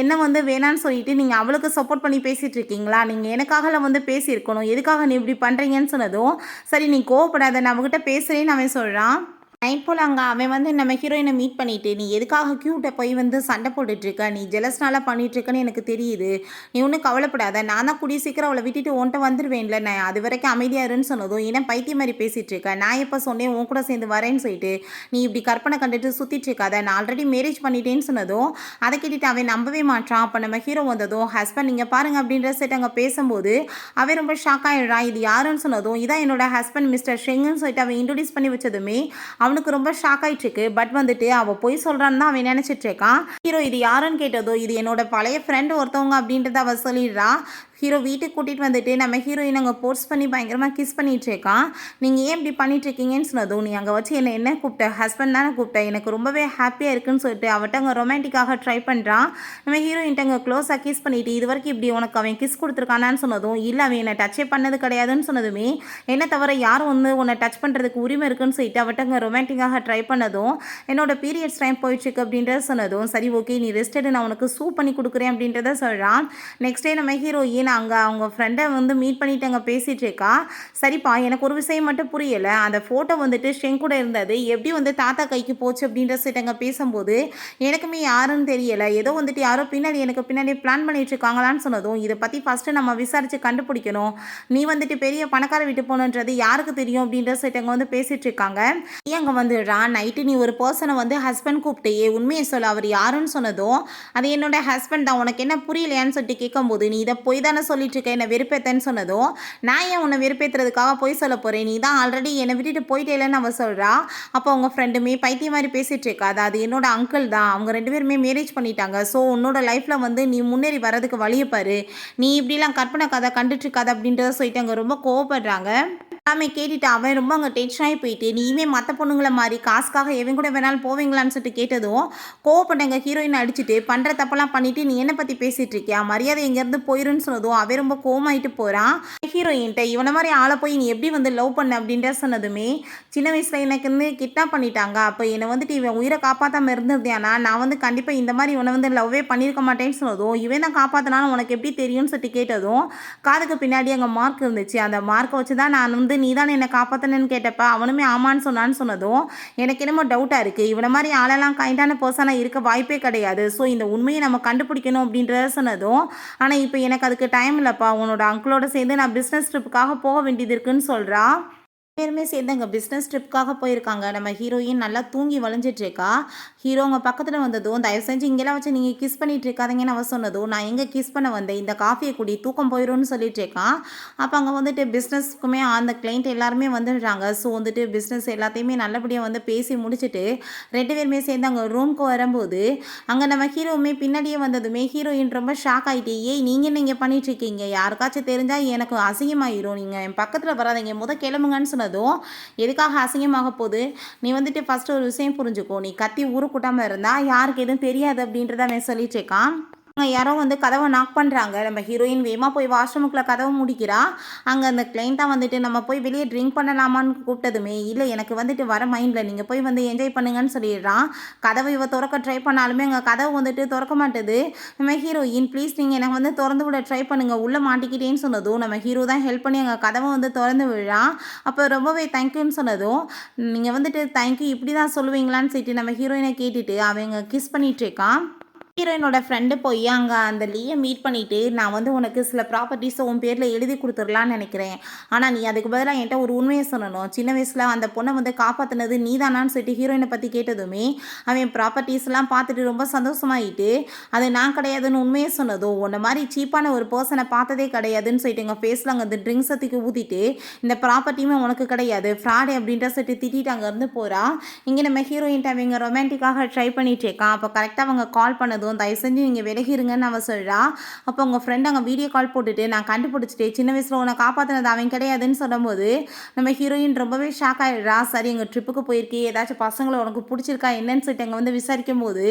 என்ன வேணான்னு சொல்லிட்டு நீங்கள் அவளுக்கு சப்போர்ட் பண்ணி பேசிகிட்டு இருக்கீங்களா, நீங்கள் எனக்காக பேசியிருக்கணும், எதுக்காக நீ இப்படி பண்ணுறீங்கன்னு சொன்னதும், சரி நீ கோவப்படாத நான் அவகிட்ட பேசுகிறேன்னு அவன் சொல்கிறான். நைட் போல் அங்கே அவன் நம்ம ஹீரோயினை மீட் பண்ணிவிட்டு, நீ எதுக்காக க்யூட்டை போய் சண்டை போட்டுட்ருக்க, நீ ஜெலஸ்னால பண்ணிகிட்ருக்கன்னு எனக்கு தெரியுது, நீ ஒன்றும் கவலைப்படாத, நான் தான் கூடிய சீக்கிரம் அவளை விட்டுட்டு உன்ட்ட வந்துடுவேன்ல, நான் அது வரைக்கும் அமைதியாக இருன்னு சொன்னதும், ஏன்னா பைத்தியம் மாதிரி பேசிகிட்ருக்க, நான் எப்போ சொன்னேன் உன் கூட சேர்ந்து வரேன்னு சொல்லிட்டு, நீ இப்படி கற்பனை கண்டுட்டு சுற்றிட்டு இருக்காத, நான் ஆல்ரெடி மேரேஜ் பண்ணிட்டேன்னு சொன்னதும் அதை கேட்டுட்டு அவன் நம்பவே மாட்டான். அப்போ நம்ம ஹீரோ வந்ததும், ஹஸ்பண்ட் நீங்கள் பாருங்கள் அப்படின்ற செட் அங்கே பேசும்போது அவன் ரொம்ப ஷாக் ஆகிடுறான். இது யாருன்னு சொன்னதும், இதான் என்னோட ஹஸ்பண்ட் மிஸ்டர் ஷெங்குன்னு சொல்லிட்டு அவன் இன்ட்ரடியூஸ் பண்ணி வச்சதுமே அவனுக்கு ரொம்ப ஷாக் ஆயிட்டுருக்கு. பட் அவள் போய் சொல்கிறான்னு தான் அவன் நினச்சிட்டு இருக்கான். ஹீரோ இது யாருன்னு கேட்டதோ, இது என்னோட பழைய ஃப்ரெண்டு ஒருத்தவங்க அப்படின்றத அவள் சொல்லிடுறா. ஹீரோ வீட்டுக்கு கூட்டிகிட்டு வந்துட்டு நம்ம ஹீரோயின் அங்கே போர்ஸ் பண்ணி பயங்கரமாக கிஸ் பண்ணிட்டு இருக்கான். நீங்கள் ஏன் இப்படி பண்ணிட்டு இருக்கீங்கன்னு சொன்னதும், நீ அங்கே வச்சு என்ன கூப்பிட்ட, ஹஸ்பண்ட் தானே கூப்பிட்டேன், எனக்கு ரொம்பவே ஹாப்பியாக இருக்குன்னு சொல்லிட்டு அவட்ட அங்கே ரொமான்டிக்காக ட்ரை பண்ணுறான். நம்ம ஹீரோயின்ட்ட அங்கே க்ளோஸாக கிஸ் பண்ணிவிட்டு இது வரைக்கும் இப்படி உனக்கு அவன் கிஸ் கொடுத்துருக்கானான்னு சொன்னதும், இல்லை அவன் என்னை டச்சே பண்ணது கிடையாதுன்னு சொன்னதுமே, என்ன தவிர யாரும் வந்து உன்னை டச் பண்ணுறதுக்கு உரிமை இருக்குன்னு சொல்லிட்டு அவட்ட அங்கே ரொமான்டிக்காக ட்ரை பண்ணதும், என்னோட பீரியட்ஸ் டைம் போயிட்டுருக்கு அப்படின்றத சொன்னதும், சரி ஓகே நீ ரெஸ்ட் எடு, நான் உனக்கு சூப் பண்ணி கொடுக்குறேன் அப்படின்றத சொல்கிறான். நெக்ஸ்ட் டே நம்ம ஹீரோயின் அங்கே அவங்க ஃப்ரெண்டை வந்து மீட் பண்ணிட்டு அங்கே பேசிகிட்டு இருக்கா. சரிப்பா எனக்கு ஒரு விஷயம் மட்டும் புரியலை, அந்த ஃபோட்டோ வந்துட்டு ஷெங் கூட இருந்தது எப்படி வந்து தாத்தா கைக்கு போச்சு அப்படின்ற சைட் அங்கே பேசும்போது எனக்குமே யாருன்னு தெரியலை, ஏதோ வந்துட்டு யாரோ பின்னாடி எனக்கு பின்னாடி பிளான் பண்ணிட்டு இருக்காங்களான்னு சொன்னதும், இதை பற்றி ஃபஸ்ட்டு நம்ம விசாரித்து கண்டுபிடிக்கணும், நீ வந்துட்டு பெரிய பணக்கார வீட்டு போகணுன்றது யாருக்கு தெரியும் அப்படின்ற சைட் அங்கே வந்து பேசிகிட்டு இருக்காங்க. நீ அங்கே வந்துடுறான். நைட்டு நீ ஒரு பர்சனை வந்து ஹஸ்பண்ட் கூப்பிட்டே உண்மையை சொல்ல, அவர் யாருன்னு சொன்னதும், அது என்னோட ஹஸ்பண்ட் தான், உனக்கு என்ன புரியலையான்னு சொல்லிட்டு கேட்கும்போது, நீ இதை போய் தானே சொல்லிட்டு இருக்க, என்னை வெறுப்பேத்தன்னு சொன்னதும், நான் ஏன் உன்னை வெறுப்பேற்றுறதுக்காக போய் சொல்ல போகிறேன், நீ தான் ஆல்ரெடி என்னை விட்டுட்டு போயிட்டேலன்னு அவள் சொல்கிறா. அப்போ அவங்க ஃப்ரெண்டுமே பைத்திய மாதிரி பேசிகிட்டு இருக்கா, அது என்னோட அங்கிள் தான், அவங்க 2 பேருமே மேரேஜ் பண்ணிட்டாங்க, ஸோ உன்னோட லைஃப்பில் வந்து நீ முன்னேறி வரதுக்கு வழியை பாரு, நீ இப்படிலாம் கற்பனை கதை கண்டுட்டு இருக்காத அப்படின்றத சொல்லிட்டு அங்கே ரொம்ப கோவப்படுறாங்க. எல்லாமே கேட்டுட்டு அவன் ரொம்ப அங்கே டென்ஷன் ஆகி போயிட்டு, நீயுமே மற்ற பொண்ணுங்களை மாதிரி காசுக்காக எவன் கூட வேணாலும் போவீங்களான்னு சொல்லிட்டு கேட்டதும் கோவப்பட்ட எங்கள் ஹீரோயின் அடிச்சுட்டு பண்ணுற தப்பெல்லாம் பண்ணிவிட்டு நீ என்னை பற்றி பேசிகிட்டு இருக்கியா, மரியாதை எங்கேருந்து போயிருன்னு சொன்னதும் அவன் ரொம்ப கோவமாயிட்டு போகிறான். ஹீரோயின்ட்ட இவனை மாதிரி ஆளை போய் நீ எப்படி வந்து லவ் பண்ண அப்படின்ற சொன்னதுமே, சின்ன வயசில் எனக்கு வந்து கிட்னாப் பண்ணிட்டாங்க, அப்போ என்னை வந்துட்டு இவன் உயிரை காப்பாற்றாமல் இருந்திருந்தியானா நான் வந்து கண்டிப்பாக இந்த மாதிரி இவனை வந்து லவ்வே பண்ணியிருக்க மாட்டேன்னு சொன்னதும், இவன் தான் காப்பாற்றினாலும் உனக்கு எப்படி தெரியும்னு சொல்லிட்டு கேட்டதும் காதுக்கு பின்னாடி அங்கே மார்க் இருந்துச்சு, அந்த மார்க்கை வச்சு தான் நான் வந்து நீ தான் என்னை காப்பாற்றணுன்னு கேட்டப்ப அவனுமே ஆமான்னு சொன்னதும் எனக்கு என்னமோ டவுட்டாக இருக்குது, இவனை மாதிரி ஆளெல்லாம் கைண்டான பர்சனாக இருக்க வாய்ப்பே கிடையாது, ஸோ இந்த உண்மையை நம்ம கண்டுபிடிக்கணும் அப்படின்றத சொன்னதும், ஆனால் இப்போ எனக்கு அதுக்கு டைம் இல்லைப்பா, உன்னோட அங்கிளோட சேர்ந்து நான் பிஸ்னஸ் ட்ரிப்புக்காக போக வேண்டியது இருக்குன்னு சொல்கிறா. பேருமே சேர்ந்து அங்கே பிஸ்னஸ் ட்ரிப்புக்காக போயிருக்காங்க. நம்ம ஹீரோயின் நல்லா தூங்கி வளைஞ்சிட்ருக்கா. ஹீரோ அவங்க பக்கத்தில் வந்ததும், தயவு செஞ்சு இங்கெல்லாம் வச்சு நீங்கள் கிஸ் பண்ணிட்டு இருக்காதீங்கன்னு அவ சொன்னதும், நான் எங்கே கிஸ் பண்ண வந்தேன், இந்த காஃபியை குடி தூக்கம் போயிடும்னு சொல்லிட்டு இருக்கான். அப்போ அங்கே வந்துட்டு பிஸ்னஸ்க்குமே அந்த கிளைண்ட் எல்லாருமே வந்துடுறாங்க. ஸோ வந்துட்டு பிஸ்னஸ் எல்லாத்தையுமே நல்லபடியாக வந்து பேசி முடிச்சுட்டு 2 பேருமே சேர்ந்து அங்கே ரூமுக்கு வரும்போது அங்கே நம்ம ஹீரோவுமே பின்னாடியே வந்ததுமே ஹீரோயின் ரொம்ப ஷாக் ஆகிட்டு, ஏய் நீங்கள் என்ன இங்கே பண்ணிகிட்ருக்கீங்க, யாருக்காச்சும் தெரிஞ்சால் எனக்கு அசிங்கமாயிரும், நீங்கள் என் பக்கத்தில் வராதிங்க, கிளம்புங்கன்னு சொன்னதும், எதுக்காக அசிங்கமாக போகுது, நீ வந்துட்டு ஃபஸ்ட்டு ஒரு விஷயம் புரிஞ்சுக்கோ, நீ கத்தி ஊரு கூட்டாமல் இருந்தால் யாருக்கு எதுவும் தெரியாது அப்படின்றத அவன் சொல்லிட்டு இருக்கான். யாரோ வந்து கதவை நாக் பண்ணுறாங்க. நம்ம ஹீரோயின் வேகமாக போய் வாஷ்ரூமுக்குள்ளே கதவை முடிக்கிறா. அங்கே அந்த கிளைண்ட்டாக வந்துட்டு நம்ம போய் வெளியே ட்ரிங்க் பண்ணலாமான்னு கூப்பிட்டதுமே, இல்லை எனக்கு வந்துட்டு வர மைண்டில் நீங்கள் போய் வந்து என்ஜாய் பண்ணுங்கன்னு சொல்லிடுறான். கதவை இவ திறக்க ட்ரை பண்ணாலுமே அங்கே கதவை வந்துட்டு திறக்க மாட்டுது. நம்ம ஹீரோயின் ப்ளீஸ் நீங்கள் எனக்கு வந்து திறந்து விட ட்ரை பண்ணுங்கள், உள்ளே மாட்டிக்கிட்டேன்னு சொன்னதும் நம்ம ஹீரோ தான் ஹெல்ப் பண்ணி அங்கே கதவை வந்து திறந்து விடுறான். அப்போ ரொம்பவே தேங்க்யூன்னு சொன்னதும், நீங்கள் வந்துட்டு தேங்க்யூ இப்படி தான் சொல்லுவீங்களான்னு சொல்லிட்டு நம்ம ஹீரோயினை கேட்டுட்டு அவங்க கிஸ் பண்ணிகிட்ருக்கான். ஹீரோயினோட ஃப்ரெண்டு போய் அங்கே அந்த லீயை மீட் பண்ணிவிட்டு, நான் வந்து உனக்கு சில ப்ராப்பர்ட்டிஸை உன் பேரில் எழுதி கொடுத்துடலான்னு நினைக்கிறேன், ஆனால் நீ அதுக்கு பதிலாக என்கிட்ட ஒரு உண்மையை சொல்லணும், சின்ன வயசில் அந்த பொண்ணை வந்து காப்பாற்றினது நீ தானான்னு சொல்லிட்டு ஹீரோயினை பற்றி கேட்டதுமே அவன் ப்ராப்பர்ட்டிஸ்லாம் பார்த்துட்டு ரொம்ப சந்தோஷமாயிட்டு, அது நான் கிடையாதுன்னு உண்மையை சொன்னதும், உன்னை மாதிரி சீப்பான ஒரு பர்சனை பார்த்ததே கிடையாதுன்னு சொல்லிட்டு எங்கள் ஃபேஸில் அங்கே அந்த ட்ரிங்க்ஸ் சத்துக்கு ஊற்றிட்டு, இந்த ப்ராப்பர்ட்டியுமே உனக்கு கிடையாது ஃப்ராடு அப்படின்ற சொல்லிட்டு திட்டிட்டு அங்கேருந்து போகிறா. இங்கே நம்ம ஹீரோயின்ட்ட அவங்க ரொமான்டிக்காக ட்ரை பண்ணிட்டு இருக்கான். அப்போ கரெக்டாக அவங்க கால் பண்ணதும், தயவு செஞ்சு நீங்கள் விலகிருங்கன்னு அவன் சொல்கிறா. அப்போ உங்கள் ஃப்ரெண்ட் அங்கே வீடியோ கால் போட்டுட்டு, நான் கண்டுபிடிச்சிட்டு சின்ன வயசில் உன்னை காப்பாற்றினது அவன் கிடையாதுன்னு சொல்லும்போது நம்ம ஹீரோயின் ரொம்பவே ஷாக் ஆகிடுறா. சரி எங்கள் ட்ரிப்புக்கு போயிருக்கே, ஏதாச்சும் பசங்களை உனக்கு பிடிச்சிருக்கா என்னன்னு சொல்லிட்டு அங்கே வந்து விசாரிக்கும் போது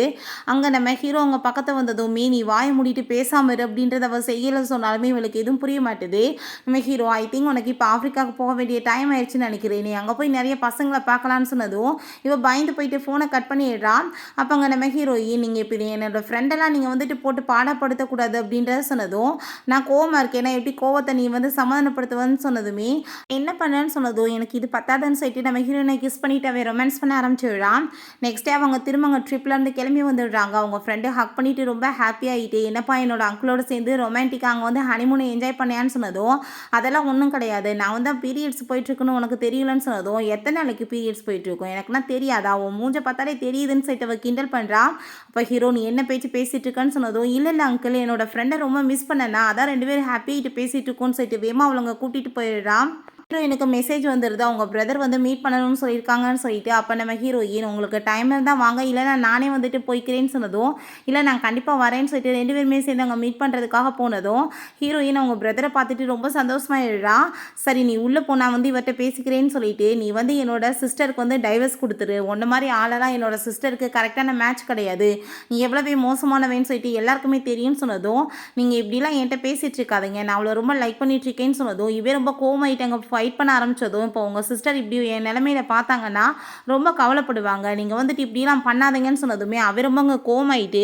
அங்கே நம்ம ஹீரோ அவங்க பக்கத்தில் வந்ததும், நீ வாயை மூடிட்டு பேசாமல் இரு அப்படின்றத அவள் செய்யலை சொன்னாலுமே இவளுக்கு எதுவும் புரிய மாட்டுது. நம்ம ஹீரோ, ஐ திங்க் உனக்கு இப்போ ஆஃப்ரிக்காவுக்கு போக வேண்டிய டைம் ஆயிடுச்சுன்னு நினைக்கிறேன், நீ அங்கே போய் நிறைய பசங்களை பார்க்கலான்னு சொன்னதும் இவள் பயந்து போயிட்டு ஃபோனை கட் பண்ணிடுறான். அப்போ அங்கே நம்ம ஹீரோயின், நீங்கள் இப்படி என்னோட ஃப்ரெண்டெல்லாம் நீங்கள் வந்துட்டு போட்டு பாடப்படுத்தக்கூடாது அப்படின்றத சொன்னதும், நான் கோவமாக இருக்கேன், எப்படி கோவத்தை நீ வந்து சமாதானப்படுத்துவேன்னு சொன்னதுமே என்ன பண்ணேன்னு சொன்னதும், எனக்கு இது பத்தாதுன்னு சொல்லிட்டு நம்ம ஹீரோயினை கிஸ் பண்ணிட்டு அவன் ரொமான்ஸ் பண்ண ஆரம்பிச்சிடுறான். நெக்ஸ்ட் டே அவங்க திரும்ப அங்கே ட்ரிப்லேருந்து கிளம்பி வந்துடுறாங்க. அவங்க ஃப்ரெண்டு ஹக் பண்ணிட்டு ரொம்ப ஹாப்பியாகிட்டு, என்னப்பா என்னோட அங்கிளோட சேர்ந்து ரொமான்டிக்காக அங்கே வந்து ஹனிமூனை என்ஜாய் பண்ணியான்னு சொன்னதும், அதெல்லாம் ஒன்றும் கிடையாது, நான் வந்து பீரியட்ஸ் போயிட்டுருக்குன்னு உனக்கு தெரியலன்னு சொன்னதும், எத்தனை நாளைக்கு பீரியட்ஸ் போயிட்டுருக்கும் எனக்குன்னா தெரியாதா, உன் மூஞ்ச பார்த்தாலே தெரியுதுன்னு சொல்லிட்டு அவள் கிண்டல் பண்ணுறா. அப்போ ஹீரோ, நீ என்ன பேச்சு பேசிகிட்டு இருக்கேன்னு சொன்னதும், இல்லை அங்கிள் என்னோட ஃப்ரெண்டை ரொம்ப மிஸ் பண்ணேன்னா அதான் 2 பேரும் ஹாப்பியாகிட்டு பேசிகிட்டு இருக்கோன்னு சொல்லிட்டு வேமா அவளங்க கூட்டிகிட்டு போயிடுறான். ஹீரோயினுக்கு மெசேஜ் வந்துடுது அவங்க பிரதர் வந்து மீட் பண்ணணும்னு சொல்லியிருக்காங்கன்னு சொல்லிட்டு. அப்போ நம்ம ஹீரோயின் உங்களுக்கு டைம் இருந்தால் வாங்க, இல்லைனா நானே வந்துட்டு போய்க்கிறேன்னு சொன்னதும், இல்லை நான் கண்டிப்பாக வரேன்னு சொல்லிட்டு 2 பேருமே சேர்ந்து அங்கே மீட் பண்ணுறதுக்காக போனதும் ஹீரோயின் அவங்க பிரதரை பார்த்துட்டு ரொம்ப சந்தோஷமாயிடுறா. சரி நீ உள்ளே போனால் வந்து இவர்கிட்ட பேசிக்கிறேன்னு சொல்லிட்டு, நீ வந்து என்னோட சிஸ்டருக்கு வந்து டைவர்ஸ் கொடுத்துரு, உன்ன மாதிரி ஆளெல்லாம் என்னோட சிஸ்டருக்கு கரெக்டான மேட்ச் கிடையாது, நீ எவ்வளவே மோசமானவேன்னு சொல்லிட்டு எல்லாருக்குமே தெரியும்னு சொன்னதும், நீங்கள் இப்படிலாம் என்கிட்ட பேசிகிட்டு இருக்காதீங்க, நான் அவளை ரொம்ப லைக் பண்ணிட்டு இருக்கேன்னு சொன்னதும் இவே ரொம்ப கோவமாயிட்டாங்க. ஃபைட் பண்ண ஆரம்பித்ததும், இப்போ உங்கள் சிஸ்டர் இப்படி என் நிலமையில பார்த்தாங்கன்னா ரொம்ப கவலைப்படுவாங்க, நீங்கள் வந்துட்டு இப்படிலாம் பண்ணாதீங்கன்னு சொன்னதுமே அவர் ரொம்பங்க கோவமாயிட்டு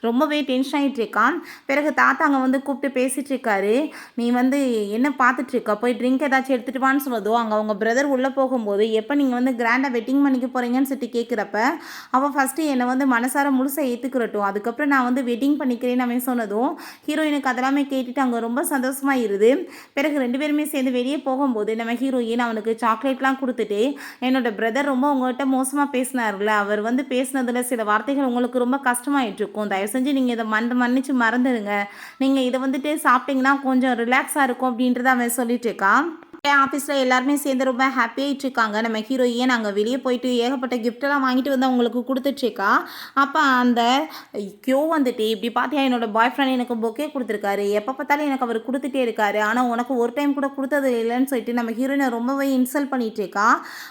ரொம்பவே டென்ஷன் ஆகிட்டு இருக்கான். பிறகு தாத்தா அங்கே வந்து கூப்பிட்டு பேசிகிட்டு இருக்காரு. நீ வந்து என்ன பார்த்துட்டு இருக்க, போய் ட்ரிங்க் ஏதாச்சும் எடுத்துகிட்டு வான்னு சொன்னதும், அங்கே அவங்க பிரதர் உள்ளே போகும்போது எப்போ நீங்கள் வந்து கிராண்டாக வெட்டிங் பண்ணிக்க போகிறீங்கன்னு சொல்லிட்டு கேட்குறப்ப, அவள் ஃபஸ்ட்டு என்னை வந்து மனசார முழுசாக ஏற்றுக்கிறட்டும், அதுக்கப்புறம் நான் வந்து வெட்டிங் பண்ணிக்கிறேன்னு அவன் சொன்னதும் ஹீரோயினுக்கு அதெல்லாமே கேட்டுட்டு அங்கே ரொம்ப சந்தோஷமாக இருது. பிறகு 2 பேருமே சேர்ந்து வெளியே போகும்போது நம்ம ஹீரோயின் அவனுக்கு சாக்லேட்லாம் கொடுத்துட்டு, என்னோட பிரதர் ரொம்ப உங்கள்கிட்ட மோசமாக பேசினார்ல, அவர் வந்து பேசினதில் சில வார்த்தைகள் உங்களுக்கு ரொம்ப கஷ்டமாயிட்டு இருக்கும், தயவு செஞ்சு நீங்கள் இதை மன்னிச்சு மறந்துடுங்க, நீங்கள் இதை வந்துட்டு சாப்பிட்டீங்கன்னா கொஞ்சம் ரிலாக்ஸாக இருக்கும் அப்படின்றத அவன் சொல்லிட்டு இருக்கான். ஆஃபீஸில் எல்லாருமே சேர்ந்து ரொம்ப ஹாப்பியாகிட்டு இருக்காங்க. நம்ம ஹீரோயின் அங்கே வெளியே போயிட்டு ஏகப்பட்ட கிஃப்டெல்லாம் வாங்கிட்டு வந்து அவங்களுக்கு கொடுத்துட்ருக்கா. அப்போ அந்த க்யோ வந்துட்டு இப்படி பார்த்தியா என்னோட பாய் ஃப்ரெண்ட் எனக்கு பொக்கே கொடுத்துருக்காரு, எப்போ பார்த்தாலும் எனக்கு அவர் கொடுத்துட்டே இருக்காரு, ஆனால் உனக்கு ஒரு டைம் கூட கொடுத்தது இல்லைன்னு சொல்லிட்டு நம்ம ஹீரோயினை ரொம்பவே இன்சல்ட் பண்ணிகிட்டு இருக்கா.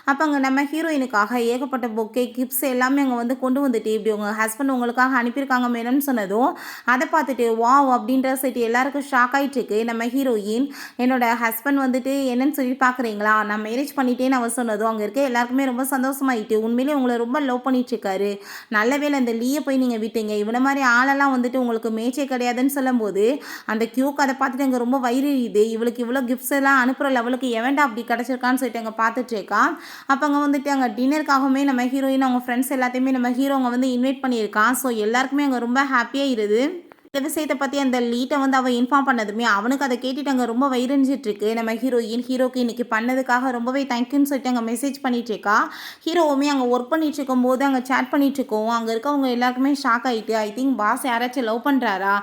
அப்போ அங்கே நம்ம ஹீரோயினுக்காக ஏகப்பட்ட பொக்கே கிஃப்ட்ஸ் எல்லாமே அங்கே வந்து கொண்டு வந்துட்டு இப்படி உங்கள் ஹஸ்பண்ட் உங்களுக்காக அனுப்பியிருக்காங்க மேடம்னு சொன்னதும், அதை பார்த்துட்டு வாவ் அப்படின்ற சொல்லிட்டு எல்லாருக்கும் ஷாக் ஆகிட்டு இருக்கு. நம்ம ஹீரோயின் என்னோட ஹஸ்பண்ட் வந்துட்டு என்னன்னு சொல்லி பார்க்குறீங்களா, நான் மேரேஜ் பண்ணிட்டேன்னு அவர் சொன்னதும் அங்கே இருக்க எல்லாருக்குமே ரொம்ப சந்தோஷமாயிட்டு, உண்மையிலே உங்களை ரொம்ப லவ் பண்ணிட்டு இருக்காரு, நல்ல வேளை இந்த லீயை போய் நீங்கள் விட்டீங்க, இவனை மாதிரி ஆளெல்லாம் வந்துட்டு உங்களுக்கு மேட்சே கிடையாதுன்னு சொல்லும்போது அந்த கியூக்கு அதை பார்த்துட்டு அங்கே ரொம்ப வயிறுது, இவளுக்கு இவ்வளோ கிஃப்ட்ஸ் எல்லாம் அனுப்புகிற லெவலுக்கு எவன்டா அப்படி கிடச்சிருக்கான்னு சொல்லிட்டு அங்கே பார்த்துட்டு இருக்கான். அப்போ அங்கே வந்துட்டு அங்கே டின்னருக்காகவுமே நம்ம ஹீரோயின் அவங்க ஃப்ரெண்ட்ஸ் எல்லாத்தையுமே நம்ம ஹீரோ அங்கே வந்து இன்வைட் பண்ணியிருக்கான். ஸோ எல்லாருக்குமே அங்கே ரொம்ப ஹாப்பியாக இருது. இந்த விஷயத்தை பற்றி அந்த லீட்டை வந்து அவள் இன்ஃபார்ம் பண்ணதுமே அவனுக்கு அதை கேட்டுட்டு அங்கே ரொம்ப வயிறஞ்சிட்ருக்கு. நம்ம ஹீரோக்கு இன்றைக்கி பண்ணதுக்காக ரொம்பவே தேங்க்யூன்னு சொல்லிட்டு அங்கே மெசேஜ் பண்ணிகிட்ருக்கா. ஹீரோவுமே அங்கே ஒர்க் பண்ணிட்டு இருக்கும்போது அங்கே சேட் பண்ணிகிட்ருக்கோம். அங்கே இருக்கவங்க எல்லாருக்குமே ஷாக் ஆகிட்டு, ஐ திங்க் பாஸ் யாராச்சும் லவ் பண்ணுறாரா,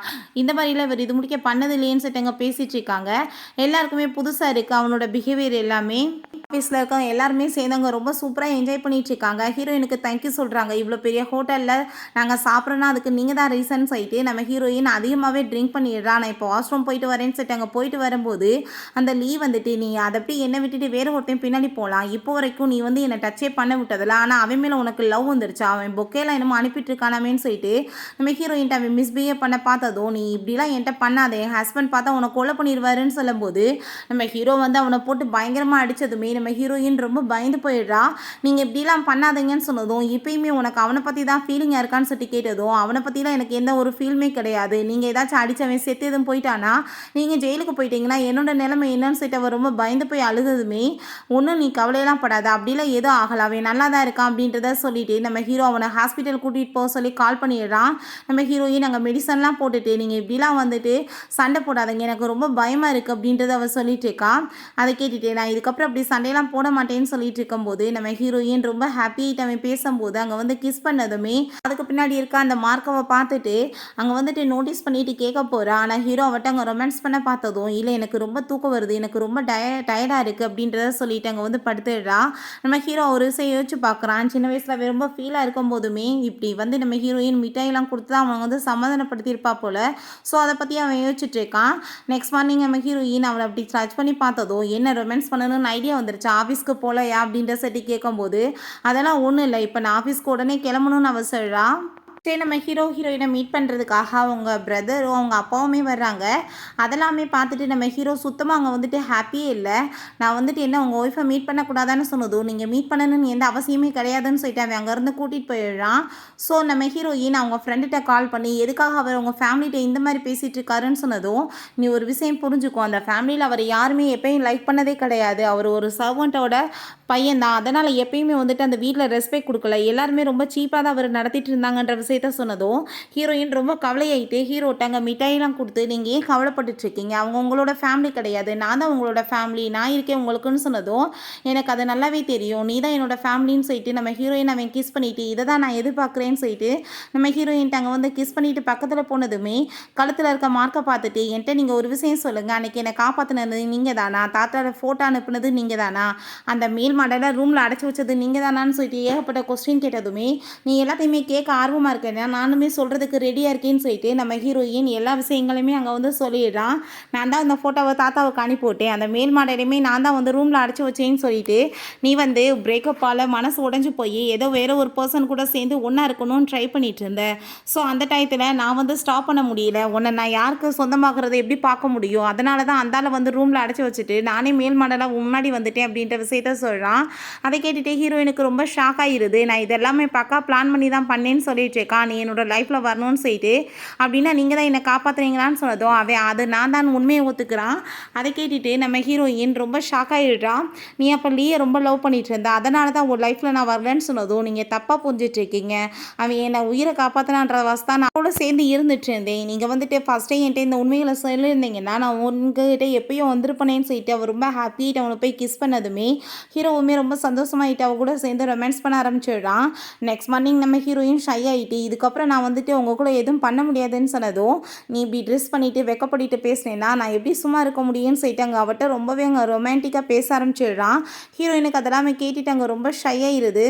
இந்த மாதிரிலாம் இவர் இது முடிக்க பண்ணது இல்லையேன்னு சொல்லிட்டு அங்கே பேசிகிட்டு இருக்காங்க. எல்லாருக்குமே புதுசாக இருக்குது அவனோட பிஹேவியர் எல்லாமே. ஆஃபீஸில் இருக்கவங்க எல்லாருமே சேர்ந்தவங்க ரொம்ப சூப்பராக என்ஜாய் பண்ணிட்டு இருக்காங்க. ஹீரோயினுக்கு தேங்க்யூ சொல்கிறாங்க, இவ்வளோ பெரிய ஹோட்டலில் நாங்கள் சாப்பிட்றோன்னா அதுக்கு நீங்கள் தான் ரீசன் சொல்லிட்டு நம்ம ஹீரோயின் அதிகமாகவே ட்ரிங்க் பண்ணிடுறா. நான் இப்போ வாஷ்ரூம் போயிட்டு வரேன்னு சொல்லிட்டு அங்கே போயிட்டு வரும்போது அந்த லீவ் வந்துட்டு, நீ அதை அப்படி என்னை விட்டுட்டு வேறு ஒருத்தையும் பின்னாடி போகலாம், இப்போ வரைக்கும் நீ வந்து என்னை டச்சே பண்ண விட்டதில்ல, ஆனால் அவன் மேலே உனக்கு லவ் வந்துருச்சா, அவன் பொக்கேலாம் என்னமோ அனுப்பிட்டு இருக்கானாமேன்னு சொல்லிட்டு நம்ம ஹீரோயின்ட்ட அவன் மிஸ்பிஹேவ் பண்ண பார்த்ததும், நீ இப்படிலாம் என்கிட்ட பண்ணாதே, என் ஹஸ்பண்ட் பார்த்தா உன்னை கொலை பண்ணிடுவாருன்னு சொல்லும்போது நம்ம ஹீரோ வந்து அவனை போட்டு பயங்கரமாக அடித்ததுமே நம்ம ஹீரோயின் ரொம்ப பயந்து போயிடுறா. நீங்கள் இப்படிலாம் பண்ணாதீங்கன்னு சொன்னதும், இப்பயுமே உனக்கு அவனை பற்றி தான் ஃபீலிங்காக இருக்கான்னு சொல்லிட்டு கேட்டதும், அவனை பற்றிலாம் எனக்கு எந்த ஒரு ஃபீலுமே கிடையாது, நீங்கள் ஏதாச்சும் அடித்தவன் செத்து எதுவும் போயிட்டானா நீங்கள் ஜெயிலுக்கு போயிட்டீங்கன்னா என்னோட நிலைமை என்னன்னு சொல்லிட்டு அவன் ரொம்ப பயந்து போய் அழுததுமே, ஒன்றும் நீ கவலையெல்லாம் படாத, அப்படிலாம் எதுவும் ஆகலை, அவன் நல்லா தான் இருக்கான் அப்படின்றத சொல்லிட்டு நம்ம ஹீரோ அவனை ஹாஸ்பிட்டல் கூட்டிகிட்டு போக சொல்லி கால் பண்ணிடுறான். நம்ம ஹீரோயின் அங்கே மெடிசன்லாம் போட்டுட்டு, நீங்கள் இப்படிலாம் வந்துட்டு சண்டை போடாதீங்க, எனக்கு ரொம்ப பயமாக இருக்குது அப்படின்றத அவன் சொல்லிட்டு இருக்கான். அதை கேட்டுட்டு நான் இதுக்கப்புறம் அப்படி சண்டையெல்லாம் போட மாட்டேன்னு சொல்லிட்டு இருக்கும்போது நம்ம ஹீரோயின் ரொம்ப ஹாப்பியாகிட்டு அவன் பேசும்போது அங்கே வந்து கிஸ் பண்ணதுமே அதுக்கு பின்னாடி இருக்க அந்த மார்க்கவை பார்த்துட்டு அங்கே வந்துட்டு நோட்டீஸ் பண்ணிட்டு கேட்க போகிறா. ஆனால் ஹீரோ அவட்ட அங்கே ரொமான்ஸ் பண்ண பார்த்ததும், இல்லை எனக்கு ரொம்ப தூக்கம் வருது, எனக்கு ரொம்ப டயர்டாக இருக்குது அப்படின்றத சொல்லிட்டு அங்கே வந்து படுத்துடுறா. நம்ம ஹீரோ ஒரு விஷயம் யோசிச்சு பார்க்குறான், சின்ன வயசில் ரொம்ப ஃபீலாக இருக்கும் போதுமே இப்படி வந்து நம்ம ஹீரோயின் மிட்டாயெல்லாம் கொடுத்து தான் அவன் வந்து சமாதானப்படுத்தியிருப்பா போல். ஸோ அதை பற்றி அவன் யோசிச்சுட்டு இருக்கான். நெக்ஸ்ட் மார்னிங் நம்ம ஹீரோயின் அவளை அப்படி சர்ச் பண்ணி பார்த்ததும், என்ன ரொமான்ஸ் பண்ணணும்னு ஐடியா வந்துருச்சு, ஆஃபீஸ்க்கு போகலையா அப்படின்ற சட்டி கேட்கும்போது, அதெல்லாம் ஒன்றும் இல்லை, இப்போ நான் ஆஃபீஸ்க்கு உடனே கிளம்பணும்னு அவ சொல்கிறா. சரி நம்ம ஹீரோயினை மீட் பண்ணுறதுக்காக அவங்க பிரதரும் அவங்க அப்பாவுமே வர்றாங்க. அதெல்லாமே பார்த்துட்டு நம்ம ஹீரோ சுத்தமாக அங்கே வந்துட்டு ஹாப்பியே இல்லை. நான் வந்துட்டு என்ன உங்கள் ஒய்ஃபை மீட் பண்ணக்கூடாதான்னு சொன்னதும், நீங்கள் மீட் பண்ணணும்னு எந்த அவசியமே கிடையாதுன்னு சொல்லிட்டு அவன் அங்கேருந்து கூட்டிகிட்டு போயிடுறான். ஸோ நம்ம ஹீரோயின் அவங்க ஃப்ரெண்டுகிட்ட கால் பண்ணி எதுக்காக அவர் உங்கள் ஃபேமிலிகிட்ட இந்த மாதிரி பேசிகிட்டு இருக்காருன்னு சொன்னதும், நீ ஒரு விஷயம் புரிஞ்சுக்கும், அந்த ஃபேமிலியில் அவர் யாருமே எப்பயும் லைக் பண்ணதே கிடையாது, அவர் ஒரு சர்வெண்ட்டோட பையன் தான், அதனால் எப்பயுமே வந்துட்டு அந்த வீட்டில் ரெஸ்பெக்ட் கொடுக்கல, எல்லாருமே ரொம்ப சீப்பாக தான் அவர் நடத்திட்டு இருந்தாங்கன்ற விஷயம் விஷயத்த சொன்னதும் ஹீரோயின் ரொம்ப கவலையாயிட்டு ஹீரோட்டாங்க மிட்டாயெல்லாம் கொடுத்து நீங்கள் ஏன் கவலைப்பட்டுட்ருக்கீங்க, அவங்க உங்களோட ஃபேமிலி கிடையாது, நான் தான் உங்களோட ஃபேமிலி, நான் இருக்கேன் உங்களுக்குன்னு சொன்னதும் எனக்கு அது நல்லாவே தெரியும், நீ தான் என்னோட ஃபேமிலின்னு சொல்லிட்டு நம்ம ஹீரோயின் அவன் கிஸ் பண்ணிவிட்டு இதை தான் நான் எதிர்பார்க்குறேன்னு சொல்லிட்டு நம்ம ஹீரோயின்ட்டு அங்கே வந்து கிஸ் பண்ணிவிட்டு பக்கத்தில் போனதுமே கழுத்தில் இருக்க மார்க்கை பார்த்துட்டு என்கிட்ட நீங்கள் ஒரு விஷயம் சொல்லுங்கள், அன்றைக்கி என்னை காப்பாற்றினது நீங்கள் தானா, தாத்தாவோட ஃபோட்டோ அனுப்புனது நீங்கள் தானா, அந்த மேல் மாடலை ரூமில் அடைச்சி வச்சது நீங்கள் தானான்னு சொல்லிட்டு ஏகப்பட்ட கொஸ்டின் கேட்டதுமே நீ எல்லாத்தையுமே கேட்க ஆர்வமாக இருக்கேன்னா நானுமே சொல்கிறதுக்கு ரெடியாக இருக்கேன்னு சொல்லிட்டு நம்ம ஹீரோயின் எல்லா விஷயங்களுமே அங்கே வந்து சொல்லிடுறான். நான் தான் அந்த ஃபோட்டோவை தாத்தாவுக்கு அனுப்பிவிட்டேன், அந்த மேல் மாடலையுமே நான் தான் வந்து ரூமில் அடைச்சி வச்சேன்னு சொல்லிட்டு நீ வந்து பிரேக்கப்பால் மனசு உடஞ்சி போய் ஏதோ வேறு ஒரு பர்சன் கூட சேர்ந்து ஒன்றா இருக்கணும்னு ட்ரை பண்ணிட்டு இருந்தேன். ஸோ அந்த டயத்தில் நான் வந்து ஸ்டாப் பண்ண முடியல, உன்னை நான் யாருக்கு சொந்தமாகிறத எப்படி பார்க்க முடியும், அதனால தான் அந்தால வந்து ரூமில் அடைச்சி வச்சுட்டு நானே மேல் மாடலாக முன்னாடி வந்துட்டேன் அப்படின்ற விஷயத்த சொல்கிறான். அதை கேட்டுட்டு ஹீரோயினுக்கு ரொம்ப ஷாக் ஆகிருது. நான் இதெல்லாமே பக்கா பிளான் பண்ணி தான் பண்ணேன்னு சொல்லிட்டு இருக்கான், நீ என்னோட லைஃப்பில் வரணும்னு சொல்லிட்டு, அப்படின்னா நீங்கள் தான் என்னை காப்பாற்றுறீங்களான்னு சொன்னதும் அவன் அது நான் தான் உண்மையை ஒத்துக்கிறான். அதை கேட்டுட்டு நம்ம ஹீரோயின் ரொம்ப ஷாக் ஆகிடுறான். நீ அப்போ லீயை ரொம்ப லவ் பண்ணிட்டு இருந்தா, அதனால தான் உன் லைஃப்பில் நான் வரலன்னு சொன்னதும் நீங்கள் தப்பாக புரிஞ்சிட்டு இருக்கீங்க, அவன் என்னை உயிரை காப்பாற்றினான்ற வசதான் நான் கூட சேர்ந்து இருந்துட்டு இருந்தேன், நீங்கள் வந்துட்டு ஃபஸ்ட்டே என்கிட்ட இந்த உண்மைகளை சொல்லியிருந்தீங்கன்னா நான் உங்ககிட்ட எப்பயும் வந்திருப்பேனேன்னு சொல்லிட்டு அவர் ரொம்ப ஹாப்பிட்டு அவனை போய் கிஸ் பண்ணதுமே ஹீரோவுமே ரொம்ப சந்தோஷமாயிட்டு அவ கூட சேர்ந்து ரொமான்ஸ் பண்ண ஆரம்பிச்சிடுறான். நெக்ஸ்ட் மார்னிங் நம்ம ஹீரோயின் ஷை ஆகிட்டு இதுக்கப்புறம் நான் வந்துட்டு உங்கள் கூட எதுவும் பண்ண முடியாதுன்னு சொன்னதும் நீ இப்படி ட்ரெஸ் பண்ணிவிட்டு வெக்கப்படிட்டு பேசினேன்னா நான் எப்படி சும்மா இருக்க முடியும்னு சொல்லிட்டு அங்கே அவட்ட ரொம்பவே அங்கே ரொமான்டிக்காக பேச ஆரம்பிச்சிடுறான். ஹீரோயினுக்கு அதெல்லாமே கேட்டுட்டு அங்கே ரொம்ப ஷை ஆயிடுது.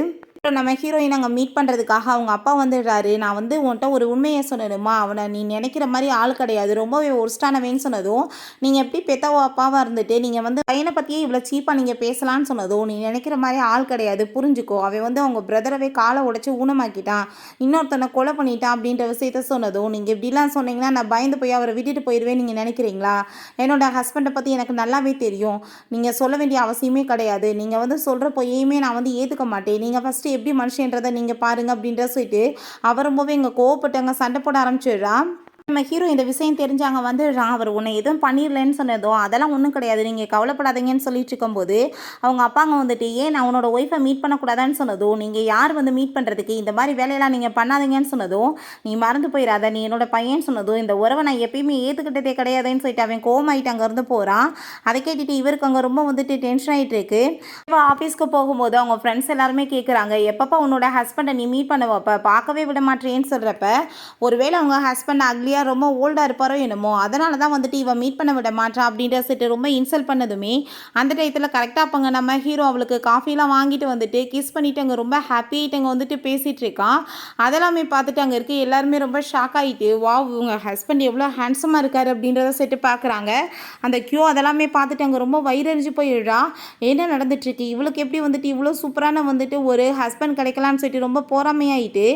நம்ம ஹீரோயின் அங்கே மீட் பண்ணுறதுக்காக அவங்க அப்பா வந்துடுறாரு. நான் வந்து உன்கிட்ட ஒரு உண்மையை சொல்லணுமா, அவனை நீ நினைக்கிற மாதிரி ஆள் கிடையாது, ரொம்பவே ஒர்ஸ்டானவேன்னு சொன்னதும் நீங்கள் எப்படி பெத்தவோ அப்பாவாக இருந்துட்டு நீங்கள் வந்து பையனை பற்றியே இவ்வளோ சீப்பாக நீங்கள் பேசலான்னு சொன்னதும் நீ நினைக்கிற மாதிரி ஆள் கிடையாது, புரிஞ்சுக்கோ, அவன் வந்து அவங்க பிரதரவே காலை உடைச்சி ஊனமாக்கிட்டான், இன்னொருத்தனை கொலை பண்ணிட்டான் அப்படின்ற விஷயத்த சொன்னதும் நீங்கள் இப்படிலாம் சொன்னீங்கன்னா நான் பயந்து போய் அவரை விட்டுட்டு போயிடுவேன் நீங்கள் நினைக்கிறீங்களா, என்னோட ஹஸ்பண்டை பற்றி எனக்கு நல்லாவே தெரியும், நீங்கள் சொல்ல வேண்டிய அவசியமே கிடையாது, நீங்கள் வந்து சொல்கிற பொய்யுமே நான் வந்து ஏற்றுக்க மாட்டேன், நீங்கள் ஃபஸ்ட்டு எப்படி மனுஷன்றதை நீங்கள் பாருங்கள் அப்படின்ற சொல்லிட்டு அவர் ரொம்பவே இங்கே கோவப்பட்டு அங்கே சண்டை போட ஆரம்பிச்சிடுறா. நம்ம ஹீரோ இந்த விஷயம் தெரிஞ்சாங்க வந்துடுறான். அவர் உன்னை எதுவும் பண்ணிடலன்னு சொன்னதும் அதெல்லாம் ஒன்றும் கிடையாது, நீங்கள் கவலைப்படாதீங்கன்னு சொல்லிட்டு இருக்கும்போது அவங்க அப்பாங்க வந்துட்டு ஏன் நான் உன்னோட ஒய்ஃபை மீட் பண்ணக்கூடாதான்னு சொன்னதும் நீங்கள் யார் வந்து மீட் பண்ணுறதுக்கு, இந்த மாதிரி வேலையெல்லாம் நீங்கள் பண்ணாதீங்கன்னு சொன்னதும் நீ மறந்து போயிடாத நீ என்னோட பையன் சொன்னதும் இந்த உறவை நான் எப்பயுமே ஏற்றுக்கிட்டதே கிடையாதுன்னு சொல்லிட்டு அவன் கோவமாயிட்டு அங்கேருந்து போகிறான். அதை கேட்டுட்டு இவருக்கு அங்கே ரொம்ப வந்துட்டு டென்ஷன் ஆகிட்டு இருக்கு. இப்போ ஆஃபீஸ்க்கு போகும்போது அவங்க ஃப்ரெண்ட்ஸ் எல்லாருமே கேட்குறாங்க எப்பப்போ உன்னோட ஹஸ்பண்டை நீ மீட் பண்ண வைப்ப, பார்க்கவே விட மாட்டேன்னு சொல்கிறப்ப ஒருவேளை அவங்க ஹஸ்பண்ட் அக்லியாக ரொம்ப ஓல்டாக இருப்பாரோ என்னமோ அதனால தான் வந்துட்டு இவன் மீட் பண்ண விட மாட்டான் அப்படின்ற செட்டு ரொம்ப இன்சல்ட் பண்ணதுமே அந்த டயத்தில் கரெக்டாக அப்போங்க நம்ம ஹீரோ அவளுக்கு காஃபிலாம் வாங்கிட்டு வந்துட்டு கிஸ் பண்ணிவிட்டு அங்கே ரொம்ப ஹாப்பியாகிட்டு அங்கே வந்துட்டு பேசிகிட்டு இருக்கான். அதெல்லாமே பார்த்துட்டு அங்கே இருக்க எல்லாருமே ரொம்ப ஷாக் ஆகிட்டு வா உங்கள் ஹஸ்பண்ட் எவ்வளோ ஹேண்ட்ஸமாக இருக்கார் அப்படின்றத செட்டு பார்க்குறாங்க. அந்த கியூ அதெல்லாமே பார்த்துட்டு அங்கே ரொம்ப வயிறறிஞ்சு போயிடுறா. என்ன நடந்துட்டுருக்கு, இவளுக்கு எப்படி வந்துட்டு இவ்வளோ சூப்பரான வந்துட்டு ஒரு ஹஸ்பண்ட் கிடைக்கலான்னு சொல்லிட்டு ரொம்ப போராமையாயிட்டு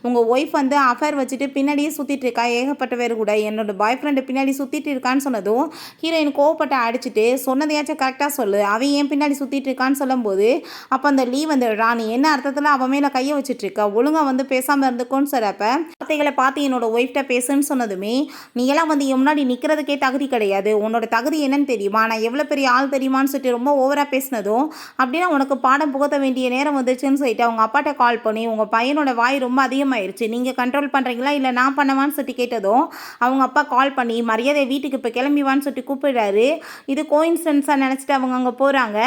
உங்கள் ஒய்ஃப் வந்து அஃபேர் வச்சுட்டு பின்னாடியே சுற்றிட்டு இருக்கா, ஏகப்பட்ட பேர் கூட என்னோட பாய் ஃப்ரெண்டு பின்னாடி சுற்றிட்டு இருக்கான்னு சொன்னதும் ஹீரோயின் கோவப்பட்ட அடிச்சுட்டு சொன்னதையாச்சும் கரெக்டாக சொல்லு, அவன் ஏன் பின்னாடி சுற்றிட்டு இருக்கான்னு சொல்லும்போது அப்போ அந்த லீவ் வந்து ராணி என்ன அர்த்தத்தில் அவன் மேலே கையை வச்சுட்டு இருக்கா, ஒழுங்காக வந்து பேசாமல் இருந்துக்கோன்னு சொல்கிறப்ப வார்த்தைகளை பார்த்து என்னோட ஒய்ஃப்ட்ட பேசுன்னு சொன்னதுமே நீ எல்லாம் வந்து என் முன்னாடி நிற்கிறதுக்கே தகுதி கிடையாது, உன்னோட தகுதி என்னன்னு தெரியுமா, நான் எவ்வளோ பெரிய ஆள் தெரியுமான்னு சொல்லிட்டு ரொம்ப ஓவராக பேசினதும் அப்படின்னா உனக்கு பாடம் புகத்த வேண்டிய நேரம் வந்துச்சுன்னு சொல்லிட்டு அவங்க அப்பாட்ட கால் பண்ணி உங்கள் பையனோட வாய் ரொம்ப அதிகமாயிருச்சு, நீங்கள் கண்ட்ரோல் பண்ணுறீங்களா இல்லை நான் பண்ணவான்னு சொல்லிட்டு கேட்டதும் அவங்க அப்பா கால் பண்ணி மரியாதை வீட்டுக்கு இப்போ கிளம்பிவான்னு சொல்லிட்டு கூப்பிடுறாரு. இது கோயின்சிடன்ஸாக நினச்சிட்டு அவங்க அங்கே போகிறாங்க.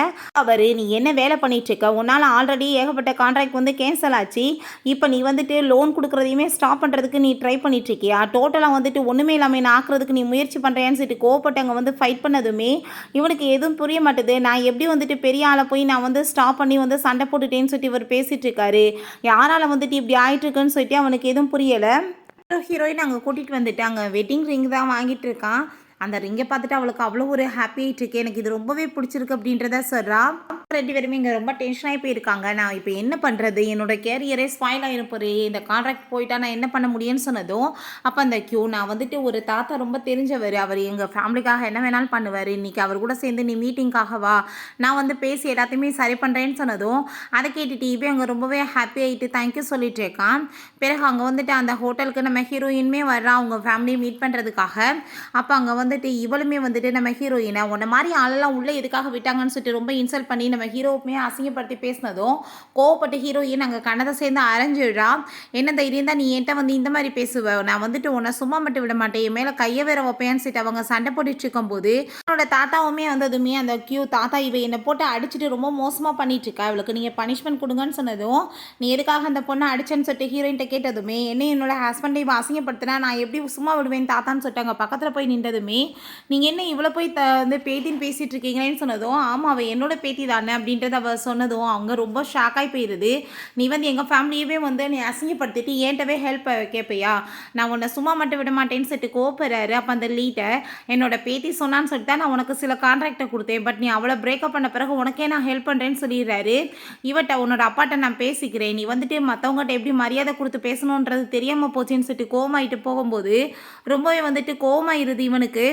அவர் நீ என்ன வேலை பண்ணிகிட்ருக்க, உன்னால் ஆல்ரெடி ஏகப்பட்ட கான்ட்ராக்ட் வந்து கேன்சல் ஆச்சு, இப்போ நீ வந்துட்டு லோன் கொடுக்குறதையுமே ஸ்டாப் பண்ணுறதுக்கு நீ ட்ரை பண்ணிகிட்ருக்கியா, டோட்டலாக வந்துட்டு ஒன்றுமே இல்லாமல் நான் ஆக்குறதுக்கு நீ முயற்சி பண்ணுறியான்னு சொல்லிட்டு கோவப்பட்டு அங்கே வந்து ஃபைட் பண்ணதுமே இவனுக்கு எதுவும் புரிய மாட்டுது, நான் எப்படி வந்துட்டு பெரிய ஆளை போய் நான் வந்து ஸ்டாப் பண்ணி வந்து சண்டை போட்டுட்டேன்னு சொல்லிட்டு இவர் பேசிகிட்டு இருக்காரு, யாரால் வந்துட்டு இப்படி ஆகிட்டுருக்குன்னு சொல்லிட்டு அவனுக்கு எதுவும் புரியலை. ஹீரோயின் அங்கே கூட்டிகிட்டு வந்துட்டு அங்கே வெட்டிங் ரிங் தான் வாங்கிட்டு இருக்கான். அந்த ரிங்கை பார்த்துட்டு அவளுக்கு அவ்வளோ ஒரு ஹாப்பி ஆகிட்டு இருக்கு, எனக்கு இது ரொம்பவே பிடிச்சிருக்கு அப்படின்றத சொல்கிறா. ரெண்டு பேருமே இங்கே ரொம்ப டென்ஷனாகி போயிருக்காங்க. நான் இப்போ என்ன பண்ணுறது, என்னோட கேரியரே ஸ்பாயில் ஆகிருப்போரு, இந்த கான்ட்ராக்ட் போயிட்டா நான் என்ன பண்ண முடியும்னு சொன்னதும் அப்போ அந்த கியூ நான் வந்துட்டு ஒரு தாத்தா ரொம்ப தெரிஞ்சவர், அவர் எங்கள் ஃபேமிலிக்காக என்ன வேணாலும் பண்ணுவார், இன்றைக்கி அவர் கூட சேர்ந்து நீ மீட்டிங்காக வா, நான் வந்து பேசி எல்லாத்தையுமே சரி பண்ணுறேன்னு சொன்னதும் அதை கேட்டுட்டு இப்போ அங்கே ரொம்பவே ஹாப்பி ஆகிட்டு தேங்க்யூ சொல்லிட்டு இருக்கான். பிறகு அங்கே வந்துட்டு அந்த ஹோட்டலுக்கு நம்ம ஹீரோயின்மே வர்றா அவங்க ஃபேமிலியை மீட் பண்ணுறதுக்காக. அப்போ அங்கே வந்து வந்துட்டு இவளுமே வந்துட்டு நம்ம ஹீரோயினை உன்ன மாதிரி ஆளெல்லாம் உள்ளே எதுக்காக விட்டாங்கன்னு சொல்லிட்டு ரொம்ப இன்சல்ட் பண்ணி நம்ம ஹீரோவுமே அசிங்கப்படுத்தி பேசினதும் கோவப்பட்டு ஹீரோயின் அங்கே கண்ணதை சேர்ந்து அரைஞ்சிடுறா. என்ன தைரியம் தான் நீ என்கிட்ட வந்து இந்த மாதிரி பேசுவ, நான் வந்துட்டு உன்னை சும்மா மட்டும் விட மாட்டேன், என் மேலே கையை வேற வைப்பேன்னு சொல்லிட்டு அவங்க சண்டை போட்டுட்டு இருக்கும்போது என்னோட தாத்தாவுமே வந்ததுமே அந்த கியூ தாத்தா இவ என்னை போட்டு அடிச்சுட்டு ரொம்ப மோசமாக பண்ணிட்டு இருக்கா, இவளுக்கு நீங்கள் பனிஷ்மெண்ட் கொடுங்கன்னு சொன்னதும் நீ எதுக்காக அந்த பொண்ணை அடிச்சேன்னு சொல்லிட்டு ஹீரோயின்ட்ட கேட்டதுமே என்ன என்னோட ஹஸ்பண்டை இவ அசிங்கப்படுத்தினா நான் எப்படி சும்மா விடுவேன் தாத்தான்னு சொல்லிட்டாங்க. பக்கத்தில் போய் நின்றதுமே நீங்கள் என்ன இவ்வளோ போய் வந்து பேத்தின்னு பேசிகிட்டு இருக்கீங்களேன்னு சொன்னதும் ஆமாம் அவள் என்னோட பேத்தி தானே அப்படின்றத அவள் சொன்னதும் அவங்க ரொம்ப ஷாக்காகி போயிடுது. நீ வந்து எங்கள் ஃபேமிலியவே வந்து நீ அசிங்கப்படுத்திட்டு ஏன்ட்டவே ஹெல்ப் கேட்பையா, நான் உன்னை சும்மா மட்டும் விட மாட்டேன்னு சொல்லிட்டு கோப்பறாரு. அப்போ அந்த லீட்டை என்னோட பேத்தி சொன்னான்னு சொல்லிட்டு தான் நான் உனக்கு சில கான்ட்ராக்டை கொடுத்தேன், பட் நீ அவளை பிரேக்கப் பண்ண பிறகு உனக்கே நான் ஹெல்ப் பண்ணுறேன்னு சொல்லிடுறாரு. இவட்ட உன்னோட அப்பாட்ட நான் பேசிக்கிறேன், நீ வந்துட்டு மற்றவங்ககிட்ட எப்படி மரியாதை கொடுத்து பேசணுன்றது தெரியாமல் போச்சுன்னு சொல்லிட்டு கோவமாயிட்டு போகும்போது ரொம்பவே வந்துட்டு கோவமாயிருது இவனுக்கு.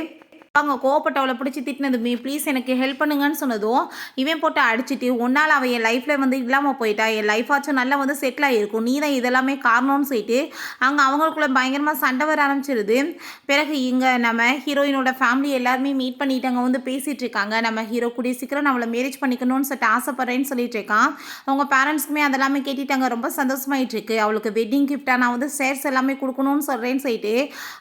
அவங்க கோவப்பட்டவளை பிடிச்சி திட்டினதுமே ப்ளீஸ் எனக்கு ஹெல்ப் பண்ணுங்கன்னு சொன்னதும் இவன் போட்டு அடிச்சுட்டு ஒன்னால் அவள் என் லைஃப்பில் வந்து இல்லாமல் போயிட்டா, என் லைஃபாச்சும் நல்லா வந்து செட்டில் ஆகிருக்கும், நீ தான் இதெல்லாமே காரணம்னு சொல்லிட்டு அங்கே அவங்களுக்குள்ள பயங்கரமாக சண்டை வர ஆரம்பிச்சிருது. பிறகு இங்கே நம்ம ஹீரோயினோட ஃபேமிலி எல்லாருமே மீட் பண்ணிட்டு அங்கே வந்து பேசிகிட்டு இருக்காங்க. நம்ம ஹீரோ கூடிய சீக்கிரம் நம்மளை மேரேஜ் பண்ணிக்கணும்னு சொல்லிட்டு ஆசைப்பட்றேன்னு சொல்லிட்டு இருக்கான். அவங்க பேரண்ட்ஸ்க்குமே அதெல்லாமே கேட்டுட்டாங்க, ரொம்ப சந்தோஷமாயிட்டு இருக்கு. அவளுக்கு வெட்டிங் கிஃப்டாக நான் வந்து ஷேர்ஸ் எல்லாமே கொடுக்கணும்னு சொல்கிறேன்னு சொல்லிட்டு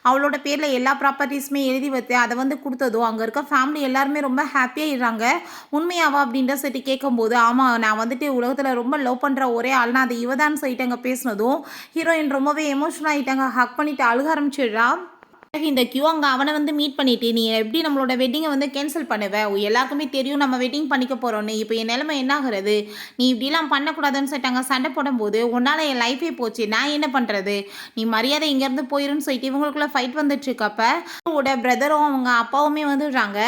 அவளோட பேரில் எல்லா ப்ராப்பர்ட்டிஸுமே எழுதி வைத்து அதை வந்து கொடுத்ததும் அங்கே இருக்க ஃபேமிலி எல்லாருமே ரொம்ப ஹாப்பியாகிடுறாங்க. உண்மையாவா அப்படின்ற சொல்லிட்டு கேட்கும்போது ஆமாம் நான் வந்துட்டு உலகத்தில் ரொம்ப லவ் பண்ணுற ஒரே ஆள்னா அது இவதான்னு சொல்லிட்டு அங்கே பேசினதும் ஹீரோயின் ரொம்பவே எமோஷனல் ஆகிட்டாங்க, ஹக் பண்ணிட்டு அழுக ஆரம்பிச்சிடுறா. இந்த கியூ அங்கே அவனை வந்து மீட் பண்ணிட்டு நீ எப்படி நம்மளோட வெட்டிங்கை வந்து கேன்சல் பண்ணுவேன், எல்லாருக்குமே தெரியும் நம்ம வெட்டிங் பண்ணிக்க போகிறோன்னு, இப்போ என் நிலைமை என்ன ஆகுறது, நீ இப்படிலாம் பண்ணக்கூடாதுன்னு சொல்லிட்டாங்க. சண்டை போடும்போது உன்னால் என் லைஃபே போச்சு, நான் என்ன பண்ணுறது, நீ மரியாதை இங்கேருந்து போயிருன்னு சொல்லிட்டு இவங்களுக்குள்ள ஃபைட் வந்துட்டு இருக்கப்ப உங்களோட பிரதரும் அவங்க அப்பாவுமே வந்துடுறாங்க.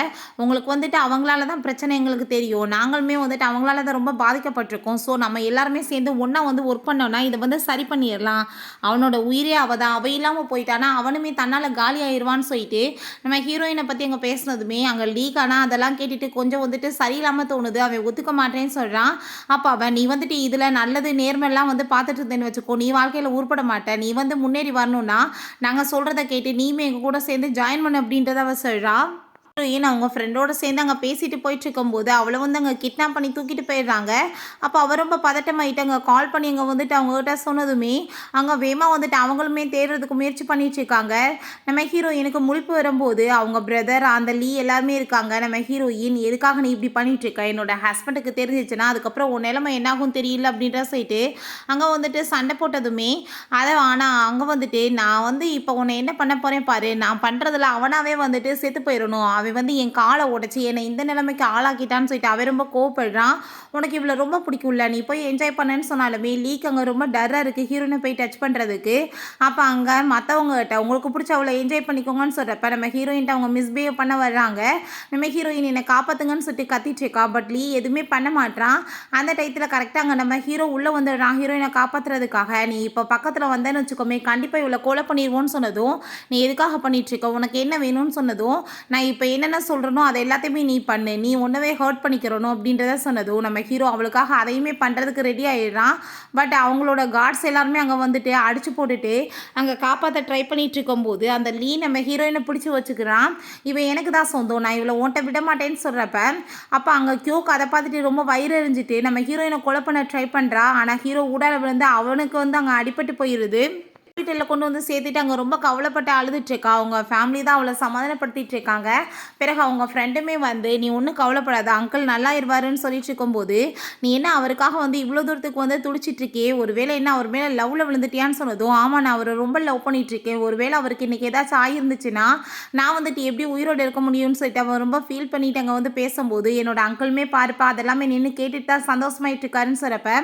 உங்களுக்கு வந்துட்டு அவங்களால தான் பிரச்சனை எங்களுக்கு தெரியும், நாங்களுமே வந்துட்டு அவங்களால தான் ரொம்ப பாதிக்கப்பட்டிருக்கோம், ஸோ நம்ம எல்லாருமே சேர்ந்து ஒன்றா வந்து ஒர்க் பண்ணோன்னா இதை வந்து சரி பண்ணிடலாம், அவனோட உயிரே அவள் தான், அவள் இல்லாமல் போயிட்டானா அவனுமே தன்னால் காலி ஆயிடுவான்னு சொல்லிட்டு நம்ம ஹீரோயினை பற்றி அங்கே பேசினதுமே அங்கே லீக் ஆனால் அதெல்லாம் கேட்டுட்டு கொஞ்சம் வந்துட்டு சரியில்லாமல் தோணுது. அவன் ஒத்துக்க மாட்டேன்னு சொல்கிறான். அப்போ அவன் நீ வந்துட்டு இதில் நல்லது நேர்மையெல்லாம் வந்து பார்த்துட்டு இருந்தேன்னு வச்சுக்கோ, நீ வாழ்க்கையில் உருப்பட மாட்டேன், நீ வந்து முன்னேறி வரணும்னா நாங்கள் சொல்கிறத கேட்டு நீமே எங்கள் கூட சேர்ந்து ஜாயின் பண்ணு அப்படின்றத அவன் சொல்கிறான். ஏன்னா அவங்க ஃப்ரெண்டோட சேர்ந்து அங்கே பேசிட்டு போயிட்டு இருக்கும்போது அவளை வந்து அங்கே கிட்னாப் பண்ணி தூக்கிட்டு போயிடுறாங்க. அப்போ அவர் ரொம்ப பதட்டமாயிட்டு அங்கே கால் பண்ணி அங்கே வந்துட்டு அவங்ககிட்ட சொன்னதுமே அங்கே வேமா வந்துட்டு அவங்களுமே தேடுறதுக்கு முயற்சி பண்ணிட்டு இருக்காங்க. நம்ம ஹீரோயினுக்கு முழிப்பு வரும்போது அவங்க பிரதர் அந்த லீ எல்லாருமே இருக்காங்க. நம்ம ஹீரோயின் எதுக்காக நீ இப்படி பண்ணிட்டு இருக்க, என்னோட ஹஸ்பண்டுக்கு தெரிஞ்சிச்சுன்னா அதுக்கப்புறம் உன் நிலைமை என்னாகும் தெரியல அப்படின்ற சொல்லிட்டு அங்கே வந்துட்டு சண்டை போட்டதுமே அதை ஆனால் அங்கே வந்துட்டு நான் வந்து இப்போ உன்னை என்ன பண்ண போகிறேன் பாரு, நான் பண்ணுறதுல அவனாவே வந்துட்டு செத்து போயிடணும், அவன் வந்து என் காலை உடச்சி என்னை இந்த நிலைமைக்கு ஆளாக்கிட்டான்னு சொல்லிட்டு அவன் ரொம்ப கோவப்படுறான். உனக்கு இவ்வளோ ரொம்ப பிடிக்கும்ல, நீ போய் என்ஜாய் பண்ணேன்னு சொன்னாலுமே லீக் அங்கே ரொம்ப டர்ராக இருக்குது ஹீரோனை போய் டச் பண்ணுறதுக்கு. அப்போ அங்கே மற்றவங்ககிட்ட உங்களுக்கு பிடிச்ச அவ்வளோ என்ஜாய் பண்ணிக்கோங்கன்னு சொல்கிறப்ப நம்ம ஹீரோயின்ட்ட அவங்க மிஸ்பிஹேவ் பண்ண வர்றாங்க. நம்ம ஹீரோயின் என்னை காப்பாற்றுங்கன்னு சொல்லிட்டு கத்திட்டு இருக்கா, பட் லீ எதுவுமே பண்ண மாட்டான். அந்த டயத்தில் கரெக்டாக அங்கே நம்ம ஹீரோ உள்ளே வந்துடுறான் ஹீரோயினை காப்பாற்றுறதுக்காக. நீ இப்போ பக்கத்தில் வந்தேன்னு வச்சுக்கோமே கண்டிப்பாக இவ்வளோ கொலை பண்ணிடுவோன்னு சொன்னதும் நீ எதுக்காக பண்ணிட்டு இருக்க, உனக்கு என்ன வேணும்னு சொன்னதும் நான் இப்போ என்னென்ன சொல்கிறனோ அதை எல்லாத்தையுமே நீ பண்ணு, நீ ஒன்றவே ஹர்ட் பண்ணிக்கிறணும் அப்படின்றத சொன்னதும் நம்ம ஹீரோ அவளுக்காக அதையுமே பண்ணுறதுக்கு ரெடி ஆகிடுறான். பட் அவங்களோட கார்ட்ஸ் எல்லாருமே அங்கே வந்துட்டு அடிச்சு போட்டுட்டு அங்கே காப்பாற்ற ட்ரை பண்ணிட்டு இருக்கும்போது அந்த லீ நம்ம ஹீரோயினை பிடிச்சி வச்சுக்கிறான். இவன் எனக்கு தான் சொந்தம், நான் இவளை ஓட்ட விட மாட்டேன்னு சொல்கிறப்ப அப்போ அங்கே கியூக்கு அதை பார்த்துட்டு ரொம்ப வயிறு எறிஞ்சிட்டு நம்ம ஹீரோயினை கொலை பண்ண ட்ரை பண்ணுறா. ஆனால் ஹீரோ ஊடால விழுந்து அவனுக்கு வந்து அங்கே அடிபட்டு போயிடுது. ஹாஸ்பிட்டலில் கொண்டு வந்து சேர்த்துட்டு அங்கே ரொம்ப கவலைப்பட்டு அழுதுட்டுருக்கா. அவங்க ஃபேமிலி தான் அவளை சமாதானப்படுத்திட்டு இருக்காங்க. பிறகு அவங்க ஃப்ரெண்டுமே வந்து நீ ஒன்றும் கவலைப்படாத அங்கிள் நல்லா இருவாருன்னு சொல்லிட்டு இருக்கும்போது நீ என்ன அவருக்காக வந்து இவ்வளோ தூரத்துக்கு வந்து துடிச்சிட்ருக்கே, ஒருவேளை என்ன அவர் மேலே லவ்வில் விழுந்துட்டியான்னு சொன்னதும் ஆமாம் நான் அவரை ரொம்ப லவ் பண்ணிகிட்ருக்கேன், ஒருவேளை அவருக்கு இன்றைக்கி ஏதாச்சும் ஆகியிருந்துச்சுன்னா நான் வந்துட்டு எப்படி உயிரோடு இருக்க முடியும்னு சொல்லிட்டு அவன் ரொம்ப ஃபீல் பண்ணிட்டு அங்கே வந்து பேசும்போது என்னோட அங்கிளுமே பாருப்பா அதெல்லாமே நின்று கேட்டுட்டு தான் சந்தோஷமாயிட்டு இருக்காருன்னு சொல்கிறப்ப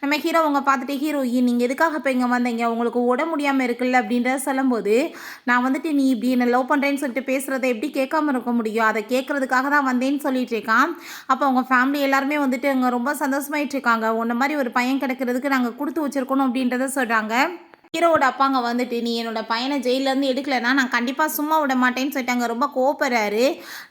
நம்ம ஹீரோ அவங்க பார்த்துட்டு ஹீரோயின் நீங்கள் எதுக்காக இப்போ இங்கே வந்தீங்க, உங்களுக்கு உடம்பு முடியாமல் இருக்குல்ல அப்படின்றத சொல்லும்போது நான் வந்துட்டு நீ இப்படி என்ன லவ் பண்ணுறேன்னு சொல்லிட்டு பேசுகிறத எப்படி கேட்காம இருக்க முடியும், அதை கேட்கறதுக்காக தான் வந்தேன்னு சொல்லிட்டு இருக்கான். அப்போ அவங்க ஃபேமிலி எல்லாருமே வந்துட்டு அங்கே ரொம்ப சந்தோஷமாயிட்டு இருக்காங்க. உன்ன மாதிரி ஒரு பையன் கிடைக்கிறதுக்கு நாங்கள் கொடுத்து வச்சிருக்கணும் அப்படின்றத சொல்கிறாங்க. ஹீரோவோட அப்பாங்க வந்துட்டு நீ என்னோட பையனை ஜெயிலேருந்து எடுக்கலைன்னா நான் கண்டிப்பாக சும்மா விட மாட்டேன்னு சொல்லிட்டாங்க. ரொம்ப கோவப்படுறாரு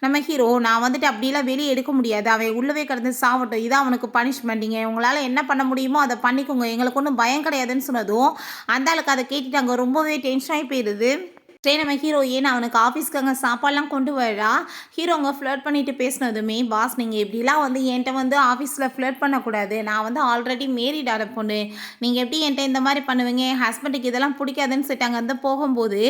நம்ம ஹீரோ. நான் வந்துட்டு அப்படிலாம் வெளியே எடுக்க முடியாது, அவன் உள்ளவே கிடந்து சாவட்டும், இதான் அவனுக்கு பனிஷ்மெண்ட், நீங்கள் உங்களால் என்ன பண்ண முடியுமோ அதை பண்ணிக்கோங்க, எங்களுக்கு ஒன்றும் பயம் கிடையாதுன்னு சொன்னதும் அந்த ஆளுக்கு அதை கேட்டுட்டாங்க ரொம்பவே டென்ஷன் ஆகி போயிடுது. சரி நம்ம ஹீரோயின் அவனுக்கு ஆஃபீஸ்க்கு அங்கே சாப்பாடுலாம் கொண்டு வரா. ஹீரோ அங்கே ஃப்ளர்ட் பண்ணிட்டு பேசினதுமே, பாஸ் நீங்கள் இப்படிலாம் வந்து என்கிட்ட வந்து ஆஃபீஸில் ஃப்ளர்ட் பண்ணக்கூடாது. நான் வந்து ஆல்ரெடி மேரிடான பொண்ணு. நீங்கள் எப்படி என்கிட்ட இந்த மாதிரி பண்ணுவீங்க? என் ஹஸ்பண்டுக்கு இதெல்லாம் பிடிக்காதுன்னு சொல்லிட்டு அங்கே வந்து போகும்போது,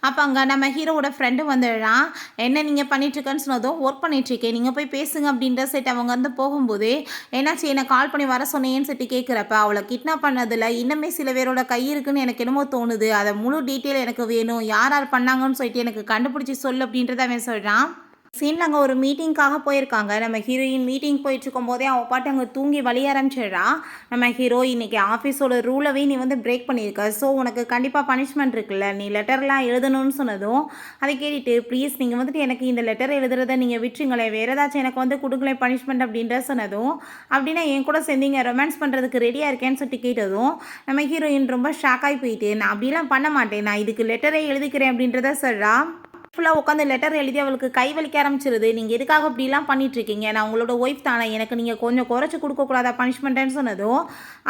அப்போ அங்கே நம்ம ஹீரோவோட ஃப்ரெண்டு வந்துடுறான். என்ன நீங்கள் பண்ணிட்டுருக்கேன்னு சொன்னதும், ஒர்க் பண்ணிட்டுருக்கேன், நீங்கள் போய் பேசுங்க அப்படின்ற சொல்லிட்டு அவங்க வந்து போகும்போது, என்னாச்சு என்னை கால் பண்ணி வர சொன்னேன்னு சொல்லிட்டு கேட்குறப்ப, அவளை கிட்னாப் பண்ணதில் இன்னுமே சில பேரோட கை இருக்குன்னு எனக்கு என்னமோ தோணுது. அதை முழு டீட்டெயில் எனக்கு வேணும். யார் யார் பண்ணாங்கன்னு சொல்லிட்டு எனக்கு கண்டுபிடிச்சி சொல்லு அப்படின்றத அவன் சொல்கிறான். சீனில் அங்கே ஒரு மீட்டிங்காக போயிருக்காங்க. நம்ம ஹீரோயின் மீட்டிங் போயிட்டுருக்கும் போதே அவள் பாட்டு அங்கே தூங்கி வழிய ஆரம்பிச்சிடுறா. நம்ம ஹீரோ இன்னைக்கு ஆஃபீஸோட ரூலவே நீ வந்து பிரேக் பண்ணியிருக்க, ஸோ உனக்கு கண்டிப்பாக பனிஷ்மெண்ட் இருக்குல்ல, நீ லெட்டர்லாம் எழுதணும்னு சொன்னதும் அதை கேட்டுட்டு ப்ளீஸ் நீங்கள் வந்துட்டு எனக்கு இந்த லெட்டர் எழுதுறதை நீங்கள் விட்டுருங்களேன், வேறு ஏதாச்சும் எனக்கு வந்து கொடுக்கலேன் பனிஷ்மெண்ட் அப்படின்ற சொன்னதும், அப்படின்னா என் கூட சேர்ந்தீங்க ரொமான்ஸ் பண்ணுறதுக்கு ரெடியாக இருக்கேன்னு சொல்லிட்டு கேட்டதும் நம்ம ஹீரோயின் ரொம்ப ஷாக்காகி போயிட்டு நான் அப்படிலாம் பண்ண மாட்டேன், நான் இதுக்கு லெட்டரே எழுதிக்கிறேன் அப்படின்றத சொல்கிறா. ஃபுல்லாக உட்காந்து லெட்டர் எழுதி அவளுக்கு கை வலிக்க ஆரம்பிச்சிருது. நீங்கள் எதுக்காக இப்படிலாம் பண்ணிகிட்ருக்கீங்க, நான் உங்களோட ஒய்ஃப் தானே, எனக்கு நீங்கள் கொஞ்சம் குறைச்சி கொடுக்கக்கூடாதா பனிஷ்மெண்ட்டுன்னு சொன்னதும்,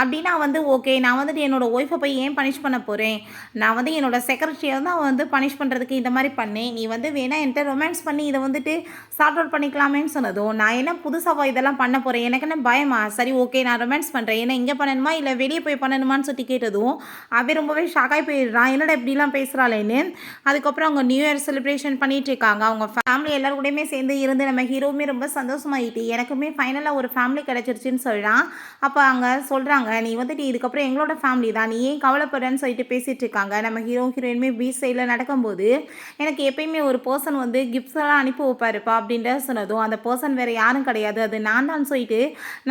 அப்படின்னா வந்து ஓகே நான் வந்துட்டு என்னோடய ஒய்ஃபை போய் ஏன் பனிஷ் பண்ண போகிறேன், நான் வந்து என்னோடய செக்ரட்டரியை தான் வந்து பனிஷ் பண்ணுறதுக்கு இந்த மாதிரி பண்ணேன், நீ வந்து வேணா என்கிட்ட ரொமான்ஸ் பண்ணி இதை வந்துட்டு சார்ட் அவுட் பண்ணிக்கலாமேன்னு சொன்னதும், நான் என்ன புதுசாக இதெல்லாம் பண்ண போகிறேன், எனக்கு என்ன பயமா, சரி ஓகே நான் ரொமான்ஸ் பண்ணுறேன், ஏன்னா இங்கே பண்ணணுமா இல்லை வெளியே போய் பண்ணணுமான்னு சொல்லி கேட்டதும் அவன் ரொம்பவே ஷாக்காகி போயிடுறான், என்னடா இப்படிலாம் பேசுகிறாளேன்னு. அதுக்கப்புறம் அவங்க நியூ இயர் செலிப்ரேஷன் பண்ணிட்டு இருக்காங்க. அவங்க ஃபேமிலி எல்லாரும் கூடயுமே சேர்ந்து இருந்து நம்ம ஹீரோவுமே ரொம்ப சந்தோஷமாயிட்டு எனக்குமே ஃபைனலாக ஒரு ஃபேமிலி கிடச்சிருச்சுன்னு சொல்கிறான். அப்போ அங்கே சொல்கிறாங்க நீ வந்துட்டு இதுக்கப்புறம் எங்களோட ஃபேமிலி தான், நீ ஏன் கவலைப்படுறேன்னு சொல்லிட்டு பேசிகிட்டு இருக்காங்க. நம்ம ஹீரோயினுமே பீச் சைடில் நடக்கும்போது எனக்கு எப்பயுமே ஒரு பர்சன் வந்து கிஃப்ட்ஸ் எல்லாம் அனுப்பி வைப்பாருப்பா அப்படின்ற சொன்னதும், அந்த பர்சன் வேறு யாரும் கிடையாது, அது நான் தான் சொல்லிட்டு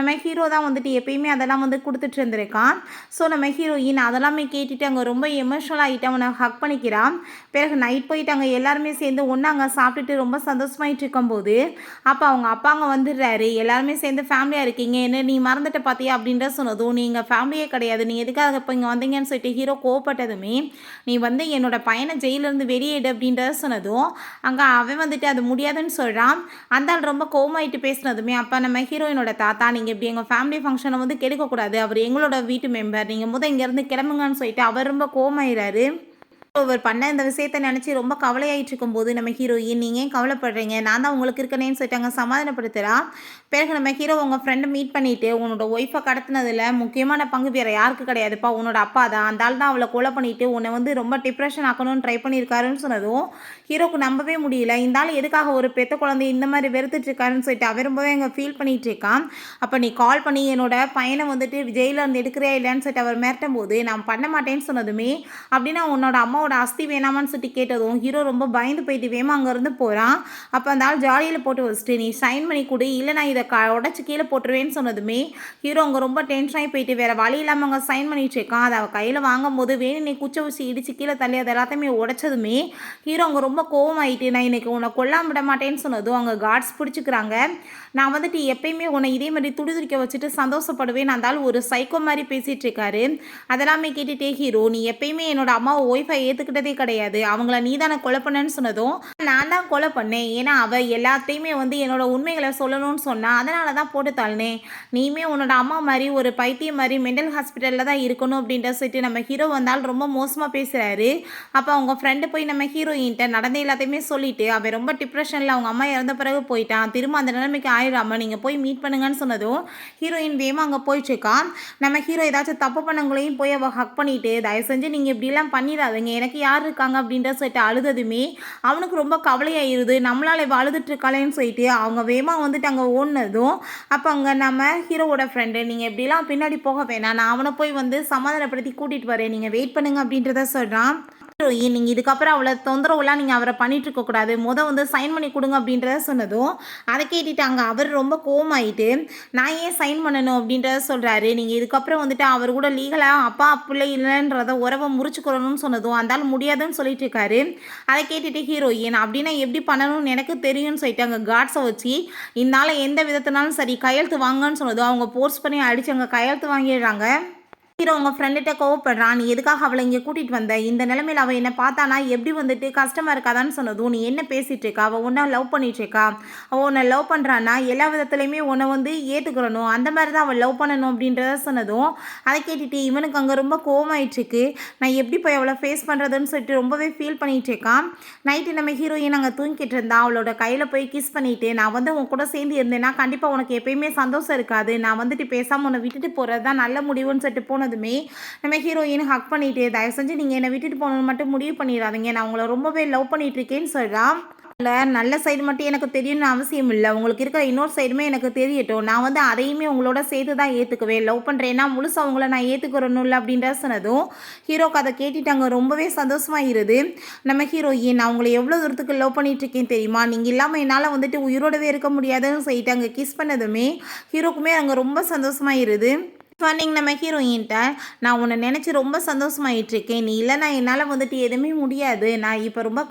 நம்ம ஹீரோ தான் வந்துட்டு எப்பயுமே அதெல்லாம் வந்து கொடுத்துட்டு இருந்திருக்கான். ஸோ நம்ம ஹீரோயின் அதெல்லாமே கேட்டுட்டு அங்கே ரொம்ப எமோஷனல் ஆகிட்டு அவனை ஹக் பண்ணிக்கிறான். பிறகு நைட் போயிட்டு அங்கே எல்லாருமே சேர்ந்து ஒன்றாங்க சாப்பிட்டுட்டு ரொம்ப சந்தோஷமாயிட்டு இருக்கும்போது அப்போ அவங்க அப்பாங்க வந்துடுறாரு. எல்லாருமே சேர்ந்து ஃபேமிலியாக இருக்கீங்க, என்ன நீ மறந்துட்ட பார்த்தியா அப்படின்ற சொன்னதும், நீங்கள் ஃபேமிலியே கிடையாது, நீ எதுக்காக இப்போ இங்கே வந்தீங்கன்னு சொல்லிட்டு ஹீரோ கோவப்பட்டதுமே, நீ வந்து என்னோட பையனை ஜெயிலிருந்து வெளியேடு அப்படின்றத சொன்னதும் அங்கே அவன் வந்துட்டு அது முடியாதுன்னு சொல்கிறான். அந்த ஆள் ரொம்ப கோவமாயிட்டு பேசினதுமே அப்போ நம்ம ஹீரோயினோட தாத்தா நீங்கள் இப்படி எங்கள் ஃபேமிலி ஃபங்க்ஷனை வந்து கெடுக்கக்கூடாது, அவர் எங்களோட வீட்டு மெம்பர், நீங்கள் முதல் இங்கேருந்து கிளம்புங்கன்னு சொல்லிட்டு அவர் ரொம்ப கோவமாயிறாரு. அவர் பண்ண இந்த விஷயத்தை நினச்சி ரொம்ப கவலையாயிட்டு இருக்கும்போது நம்ம ஹீரோயின் நீங்கள் ஏன் கவலைப்படுறீங்க, நான் தான் உங்களுக்கு இருக்கனேன்னு சொல்லிட்டாங்க சமாதானப்படுத்துகிறா. பிறகு நம்ம ஹீரோ உங்கள் ஃப்ரெண்டை மீட் பண்ணிவிட்டு உன்னோட ஒய்ஃபை கடத்தினதில் முக்கியமான பங்கு வேறு யாருக்கு கிடையாதுப்பா, உன்னோட அப்பா தான், அந்த ஆள் தான் அவளை கொலை பண்ணிவிட்டு உன்னை வந்து ரொம்ப டிப்ரெஷன் ஆக்கணும்னு ட்ரை பண்ணியிருக்காருன்னு சொன்னதும் ஹீரோக்கு நம்பவே முடியல. இந்த ஆள் எதுக்காக ஒரு பெத்த குழந்தை இந்த மாதிரி வெறுத்துட்டு இருக்காருன்னு சொல்லிட்டு அவன் ரொம்பவே அங்கே ஃபீல் பண்ணிகிட்டு இருக்கான். அப்போ நீ கால் பண்ணி என்னோட பையனை வந்துட்டு ஜெயிலில் இருந்து எடுக்கிறியா இல்லையான்னு சொல்லிட்டு அவர் மிரட்டும் போது நான் பண்ண மாட்டேன்னு சொன்னதுமே, அப்படின்னா உன்னோட அம்மாவோட அஸ்தி வேணாமான்னு சொல்லி கேட்டதும் ஹீரோ ரொம்ப பயந்து போயிட்டு வேமா அங்கேருந்து போகிறான். அப்போ அந்த ஆள் ஜாலியில் போட்டு வச்சுட்டு நீ சைன் பண்ணி கொடு, இல்லை நான் இதை உடச்சி கீழே போட்டுருவேன்னு சொன்னதுமே ஹீரோ அங்கே ரொம்ப டென்ஷன் ஆகி போயிட்டு வேறு வழி இல்லாமல் அங்கே சைன் பண்ணிட்டு இருக்கான். அதை அவள் கையில் வாங்கும்போது வேணும் நீ குச்சை வச்சு இடிச்சு கீழே தள்ளி அதை எல்லாத்தையுமே உடைச்சதுமே ஹீரோ அங்கே ரொம்ப கோவமாயிட்டு நான் இன்னைக்கு உன்னை கொல்லாம விட மாட்டேன்னு சொன்னதும் அங்கே கார்ட்ஸ் பிடிச்சிக்கிறாங்க. நான் வந்துட்டு எப்பயுமே உன்னை இதே மாதிரி துடிதுடிக்க வச்சுட்டு சந்தோஷப்படுவேன், அந்த ஆள் ஒரு சைக்கோ மாதிரி பேசிகிட்டு இருக்காரு. அதெல்லாமே கேட்டுட்டே ஹீரோ நீ எப்பயுமே என்னோட அம்மாவை ஒய்ஃபை ஏற்றுக்கிட்டதே கிடையாது, அவங்கள நீ தானே கொலை பண்ணேன்னு சொன்னதும் நான் தான் கொலை பண்ணேன், ஏன்னா அவள் எல்லாத்தையுமே வந்து என்னோட உண்மைகளை சொல்லணும்னு சொன்னான், அதனால தான் போட்டு தள்ளினேன், நீயுமே உன்னோட அம்மா மாதிரி ஒரு பைத்தியம் மாதிரி மென்டல் ஹாஸ்பிட்டலில் தான் இருக்கணும் அப்படின்ற சொல்லிட்டு நம்ம ஹீரோ வந்தால் ரொம்ப மோசமாக பேசுகிறாரு. அப்போ அவங்க ஃப்ரெண்டு போய் நம்ம ஹீரோயின்ட்ட நடந்த எல்லாத்தையுமே சொல்லிட்டு அவன் ரொம்ப டிப்ரெஷனில் அவங்க அம்மா இறந்த பிறகு போயிட்டான், திரும்ப அந்த நிலைமைக்கு ஆயிடாமல் நீங்கள் போய் மீட் பண்ணுங்கன்னு சொன்னதும் ஹீரோயின் வேமா அங்கே போயிட்டுருக்கான். நம்ம ஹீரோ ஏதாச்சும் தப்பு பண்ணவங்களையும் போய் அவள் ஹக் பண்ணிவிட்டு தயவு செஞ்சு நீங்கள் இப்படிலாம் பண்ணிடாதீங்க, எனக்கு யார் இருக்காங்க அப்படின்ற சொல்லிட்டு அழுததுமே அவனுக்கு ரொம்ப கவலையாயிருது, நம்மளால் இவ அழுதுட்டு இருக்காளேன்னு சொல்லிட்டு அவங்க வேமா வந்துட்டு அங்கே ஓடினதும் அப்போ அங்கே நம்ம ஹீரோவோட ஃப்ரெண்டு நீங்கள் எப்படிலாம் பின்னாடி போக வேணாம், நான் அவனை போய் வந்து சமாதானப்படுத்தி கூட்டிகிட்டு வரேன், நீங்கள் வெயிட் பண்ணுங்க அப்படின்றத சொல்கிறான். ஹீரோயின் நீங்கள் இதுக்கப்புறம் அவளை தொந்தரவுலாம் நீங்கள் அவரை பண்ணிட்டு இருக்கக்கூடாது, வந்து சைன் பண்ணி கொடுங்க அப்படின்றத சொன்னதும் அதை கேட்டுட்டு அங்கே அவர் ரொம்ப கோவமாயிட்டு நான் ஏன் சைன் பண்ணணும் அப்படின்றத சொல்கிறாரு. நீங்கள் இதுக்கப்புறம் வந்துட்டு அவர் கூட லீகலாக அப்பா பிள்ளை இல்லைன்றத உறவை முறிச்சுக்கிறணும்னு சொன்னதும் அந்த ஆள் முடியாதுன்னு சொல்லிட்டு இருக்காரு. அதை கேட்டுட்டு ஹீரோயின் அப்படின்னா எப்படி பண்ணணும்னு எனக்கு தெரியும்னு சொல்லிட்டு அங்கே கார்ட்ஸை வச்சு இந்தால எந்த விதத்தினாலும் சரி கையெழுத்து வாங்கன்னு சொன்னதும் அவங்க போர்ஸ் பண்ணி அடித்து அங்கே கையெழுத்து வாங்கிடுறாங்க. ஹீரோ உங்க ஃப்ரெண்டுட்ட கோவப்படுறான். நீ எதுக்காக அவள இங்க கூட்டிட்டு வந்த? இந்த நிலைமையில அவ என்ன பார்த்தானா எப்படி வந்துட்டு கஷ்டமா இருக்காதான்னு சொன்னதும், நீ என்ன பேசிட்டு இருக்க? அவ உன்ன லவ் பண்ணிட்டு இருக்கா. அவ உன்ன லவ் பண்றான்னா எல்லா விதத்துலயுமே உன்ன வந்து ஏத்துக்கிறணும். அந்த மாதிரி தான் அவ லவ் பண்ணணும் அப்படின்றத சொன்னதும், அதை கேட்டுட்டு இவனுக்கு அங்க ரொம்ப கோவமாயிட்டு இருக்கு. நான் எப்படி போய் அவளை ஃபேஸ் பண்றதுன்னு சொல்லிட்டு ரொம்பவே ஃபீல் பண்ணிட்டு இருக்கான். நைட்டு நம்ம ஹீரோயின் அங்க தூங்கிட்டு இருந்தா. அவளோட கையில போய் கிஸ் பண்ணிட்டு, நான் வந்து உன் கூட சேர்ந்து இருந்தேன்னா கண்டிப்பா உனக்கு எப்பயுமே சந்தோஷம் இருக்காது. நான் வந்துட்டு பேசாம உன்னை விட்டுட்டு போறது தான் நல்ல முடிவுன்னு சொல்லிட்டு போனதுமே நம்ம ஹீரோயின் ஹக் பண்ணிட்டு, தயவு செஞ்சு நீங்கள் என்னை விட்டுட்டு போகணும்னு மட்டும் முடிவு பண்ணிடாதீங்க, நான் உங்களை ரொம்பவே லவ் பண்ணிட்டு இருக்கேன்னு சொல்கிறான். இல்லை, நல்ல சைடு மட்டும் எனக்கு தெரியணும்னு அவசியம் இல்லை, உங்களுக்கு இருக்கிற இன்னொரு சைடுமே எனக்கு தெரியட்டும், நான் வந்து அதையுமே உங்களோட சேர்த்து தான் ஏற்றுக்குவேன், லவ் பண்ணுறேன்னா முழுசாக உங்களை நான் ஏற்றுக்கிறணும் இல்லை அப்படின்ற சொன்னதும் ஹீரோக்கு அதை கேட்டுட்டாங்க. ரொம்பவே சந்தோஷமாக இருது. நம்ம ஹீரோயின், நான் உங்களை எவ்வளோ தூரத்துக்கு லவ் பண்ணிட்டு இருக்கேன் தெரியுமா, நீங்கள் இல்லாமல் என்னால் வந்துட்டு உயிரோடவே இருக்க முடியாதுன்னு சொல்லிட்டு அங்கே கிஸ் பண்ணதுமே ஹீரோக்குமே அங்கே ரொம்ப சந்தோஷமாக இருது. மார்னிங் நம்ம ஹீரோயின்ட்ட, நான் உன்னை நினச்சி ரொம்ப சந்தோஷமாயிட்டுருக்கேன், நீ இல்லைனா என்னால் வந்துட்டு எதுவுமே முடியாது, நான் இப்போ ரொம்ப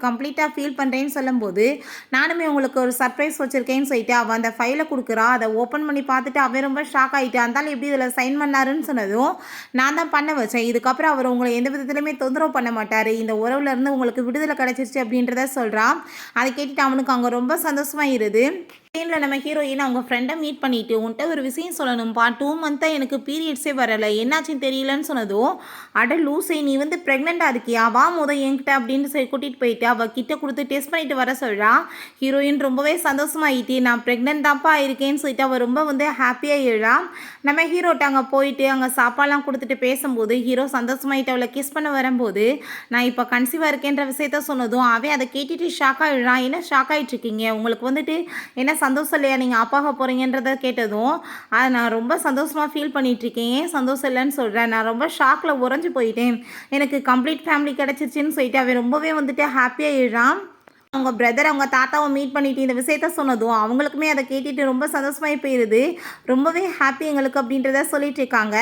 கம்ப்ளீட்டாக ஃபீல் பண்ணுறேன்னு சொல்லும்போது, நானுமே உங்களுக்கு ஒரு சர்ப்ரைஸ் வச்சுருக்கேன்னு சொல்லிட்டு அவள் அந்த ஃபைலை கொடுக்குறா. அதை ஓப்பன் பண்ணி பார்த்துட்டு அவன் ரொம்ப ஷாக் ஆகிட்டு, அந்தாலும் எப்படி இதில் சைன் பண்ணாருன்னு சொன்னதும், நான் தான் பண்ண வச்சேன், இதுக்கப்புறம் அவர் உங்களை எந்த விதத்துலையுமே தொந்தரவு பண்ண மாட்டார், இந்த உறவுலேருந்து உங்களுக்கு விடுதலை கிடச்சிருச்சு அப்படின்றத சொல்கிறான். அதை கேட்டுட்டு அவனுக்கு அங்கே ரொம்ப சந்தோஷமாக இருது. சீனில் நம்ம ஹீரோயின் அவங்க ஃப்ரெண்டை மீட் பண்ணிவிட்டு, உன்ட்ட ஒரு விஷயம் சொல்லணும்ப்பா, 2 மந்த்தாக எனக்கு பீரியட்ஸே வரலை, என்னாச்சுன்னு தெரியலன்னு சொன்னதும், அட லூசை, நீ வந்து ப்ரெக்னெண்ட்டாக இருக்கியா, வா என்கிட்ட அப்படின்னு சொல்லி கூட்டிகிட்டு போயிட்டு அவள் கிட்ட கொடுத்து டெஸ்ட் பண்ணிட்டு வர சொல்கிறா. ஹீரோயின் ரொம்பவே சந்தோஷமாகிட்டு, நான் ப்ரெக்னென்ட் தான்ப்பா இருக்கேன்னு சொல்லிட்டு அவள் ரொம்ப வந்து ஹாப்பியாக எழுறா. நம்ம ஹீரோட்ட அங்கே போயிட்டு அங்கே சாப்பாடெலாம் கொடுத்துட்டு பேசும்போது ஹீரோ சந்தோஷமாயிட்டு அவளை கிஸ் பண்ண வரும்போது, நான் இப்போ கன்சீவாக இருக்கேன்ற விஷயத்த சொன்னதும் அவன் அதை கேட்டுட்டு ஷாக்காக எழுறான். என்ன ஷாக் ஆகிட்டு இருக்கீங்க, உங்களுக்கு வந்துட்டு என்ன சந்தோஷம் இல்லையா, நீங்கள் அப்பாக போகிறீங்கன்றத கேட்டதும், அதை நான் ரொம்ப சந்தோஷமாக ஃபீல் பண்ணிகிட்ருக்கேன், ஏன் சந்தோஷம் இல்லைன்னு சொல்கிறேன், நான் ரொம்ப ஷாக்கில் உறைஞ்சி போயிட்டேன், எனக்கு கம்ப்ளீட் ஃபேமிலி கிடச்சிருச்சின்னு சொல்லிட்டு அவன் ரொம்பவே வந்துட்டு ஹாப்பியாக எழுறான். அவங்க பிரதர் அவங்க தாத்தாவை மீட் பண்ணிட்டு இந்த விஷயத்த சொன்னதும் அவங்களுக்குமே அதை கேட்டுட்டு ரொம்ப சந்தோஷமாகி போயிடுது. ரொம்பவே ஹாப்பி எங்களுக்கு அப்படின்றத சொல்லிட்டு இருக்காங்க.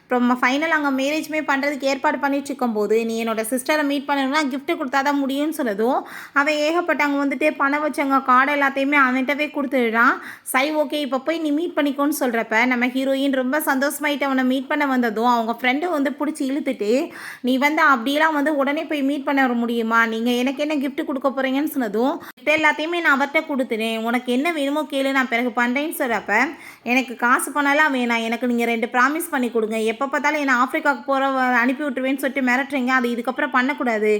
அப்புறம் ஃபைனல் அங்கே மேரேஜ்மே பண்ணுறதுக்கு ஏற்பாடு பண்ணிட்டு இருக்கும்போது, நீ என்னோட சிஸ்டரை மீட் பண்ணணும்னா கிஃப்ட்டு கொடுத்தா தான் முடியும்னு சொன்னதும் அவன் ஏகப்பட்ட அங்கே வந்துட்டு பணம் வச்சவங்க கார்டு எல்லாத்தையுமே அவன்கிட்டவே கொடுத்துடுறான். சரி ஓகே, இப்போ போய் நீ மீட் பண்ணிக்கோன்னு சொல்கிறப்ப நம்ம ஹீரோயின் ரொம்ப சந்தோஷமாயிட்டு அவனை மீட் பண்ண வந்ததும் அவங்க ஃப்ரெண்டு வந்து பிடிச்சி இழுத்துட்டு, நீ வந்து அப்படியெல்லாம் வந்து உடனே போய் மீட் பண்ண வர முடியுமா, நீங்கள் எனக்கு என்ன கிஃப்ட் கொடுக்க போகிறீங்கன்னு சொன்னதும், இப்போ எல்லாத்தையுமே நான் அவர்கிட்ட கொடுத்துறேன், உனக்கு என்ன வேணுமோ கேளு, நான் பிறகு பண்ணுறேன்னு சொல்கிறப்ப, எனக்கு காசு பண்ணலாம் வேணாம், எனக்கு நீங்கள் 2 ப்ராமிஸ் பண்ணி கொடுங்க, எப்போ பார்த்தாலும் என்னை ஆஃப்ரிக்காவுக்கு போகிற அனுப்பி விட்டுருவேன்னு சொல்லிட்டு மிரட்டுறீங்க, அது இதுக்கப்புறம் பண்ணக்கூடாது,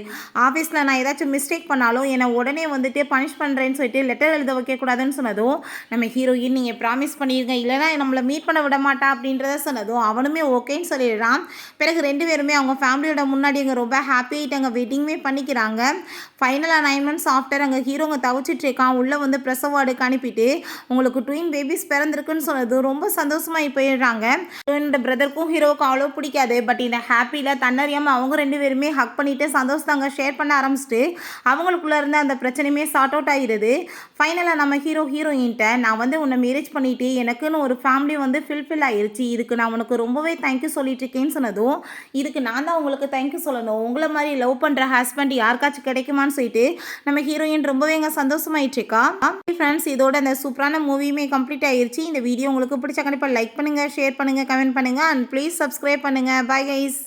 ஆஃபீஸில் நான் ஏதாச்சும் மிஸ்டேக் பண்ணாலும் என்னை உடனே வந்துட்டு பனிஷ் பண்ணுறேன்னு சொல்லிட்டு லெட்டர் எழுத வைக்கக்கூடாதுன்னு சொன்னதும் நம்ம ஹீரோயின், நீங்கள் ப்ராமிஸ் பண்ணிடுங்க, இல்லைனா நம்மளை மீட் பண்ண விட மாட்டா அப்படின்றத சொன்னதும் அவனுமே ஓகேன்னு சொல்லிடுறான். பிறகு 2 பேருமே அவங்க ஃபேமிலியோட முன்னாடி அங்கே ரொம்ப ஹாப்பியாகிட்டு அங்கே வெட்டிங்குமே பண்ணிக்கிறாங்க. ஃபைனலாக 9 months ஆஃப்டர் அங்கே ஹீரோங்க தவிச்சிட்டு இருக்கான். உள்ளே வந்து பிரசவ வார்டுக்கு அனுப்பிட்டு உங்களுக்கு ட்வின் பேபிஸ் பிறந்திருக்குன்னு சொன்னது ரொம்ப சந்தோஷமாகி போயிடுறாங்க. என்னோட பிரதருக்கும் ஹீரோவுக்கும் அவ்வளோ பிடிக்காது. பட் இந்த ஹாப்பியில் தன்னறியாமல் அவங்க 2 பேருமே ஹக் பண்ணிவிட்டு சந்தோஷத்தாங்க ஷேர் பண்ண ஆரம்பிச்சிட்டு அவங்களுக்குள்ளே இருந்த அந்த பிரச்சனையுமே சார்ட் அவுட் ஆகிடுது. ஃபைனலாக நம்ம ஹீரோயின்ட்ட, நான் வந்து உன்னை மேரேஜ் பண்ணிவிட்டு எனக்குன்னு ஒரு ஃபேமிலி வந்து ஃபில்ஃபில் ஆகிடுச்சு, இதுக்கு நான் உனக்கு ரொம்பவே தேங்க்யூ சொல்லிட்டு இருக்கேன்னு சொன்னதும், இதுக்கு நான் தான் உங்களுக்கு தேங்க்யூ சொல்லணும், உங்களை மாதிரி லவ் பண்ணுற ஹஸ்பண்ட் யாருக்காச்சும் கிடைக்குமான்னு சொல்லிட்டு நம்ம ஹீரோயின் ரொம்பவே எங்க சந்தோஷமாயிட்டு இருக்கா. ஃப்ரெண்ட்ஸ், இதோட அந்த சூப்பரான மூவியுமே கம்ப்ளீட் ஆயிருச்சு. இந்த வீடியோ உங்களுக்கு பிடிச்ச கண்டிப்பாக லைக் பண்ணுங்கள், ஷேர் பண்ணுங்கள், கமெண்ட் பண்ணுங்கள் அண்ட் ப்ளீஸ் சப்ஸ்கிரைப் பண்ணுங்கள். Bye guys.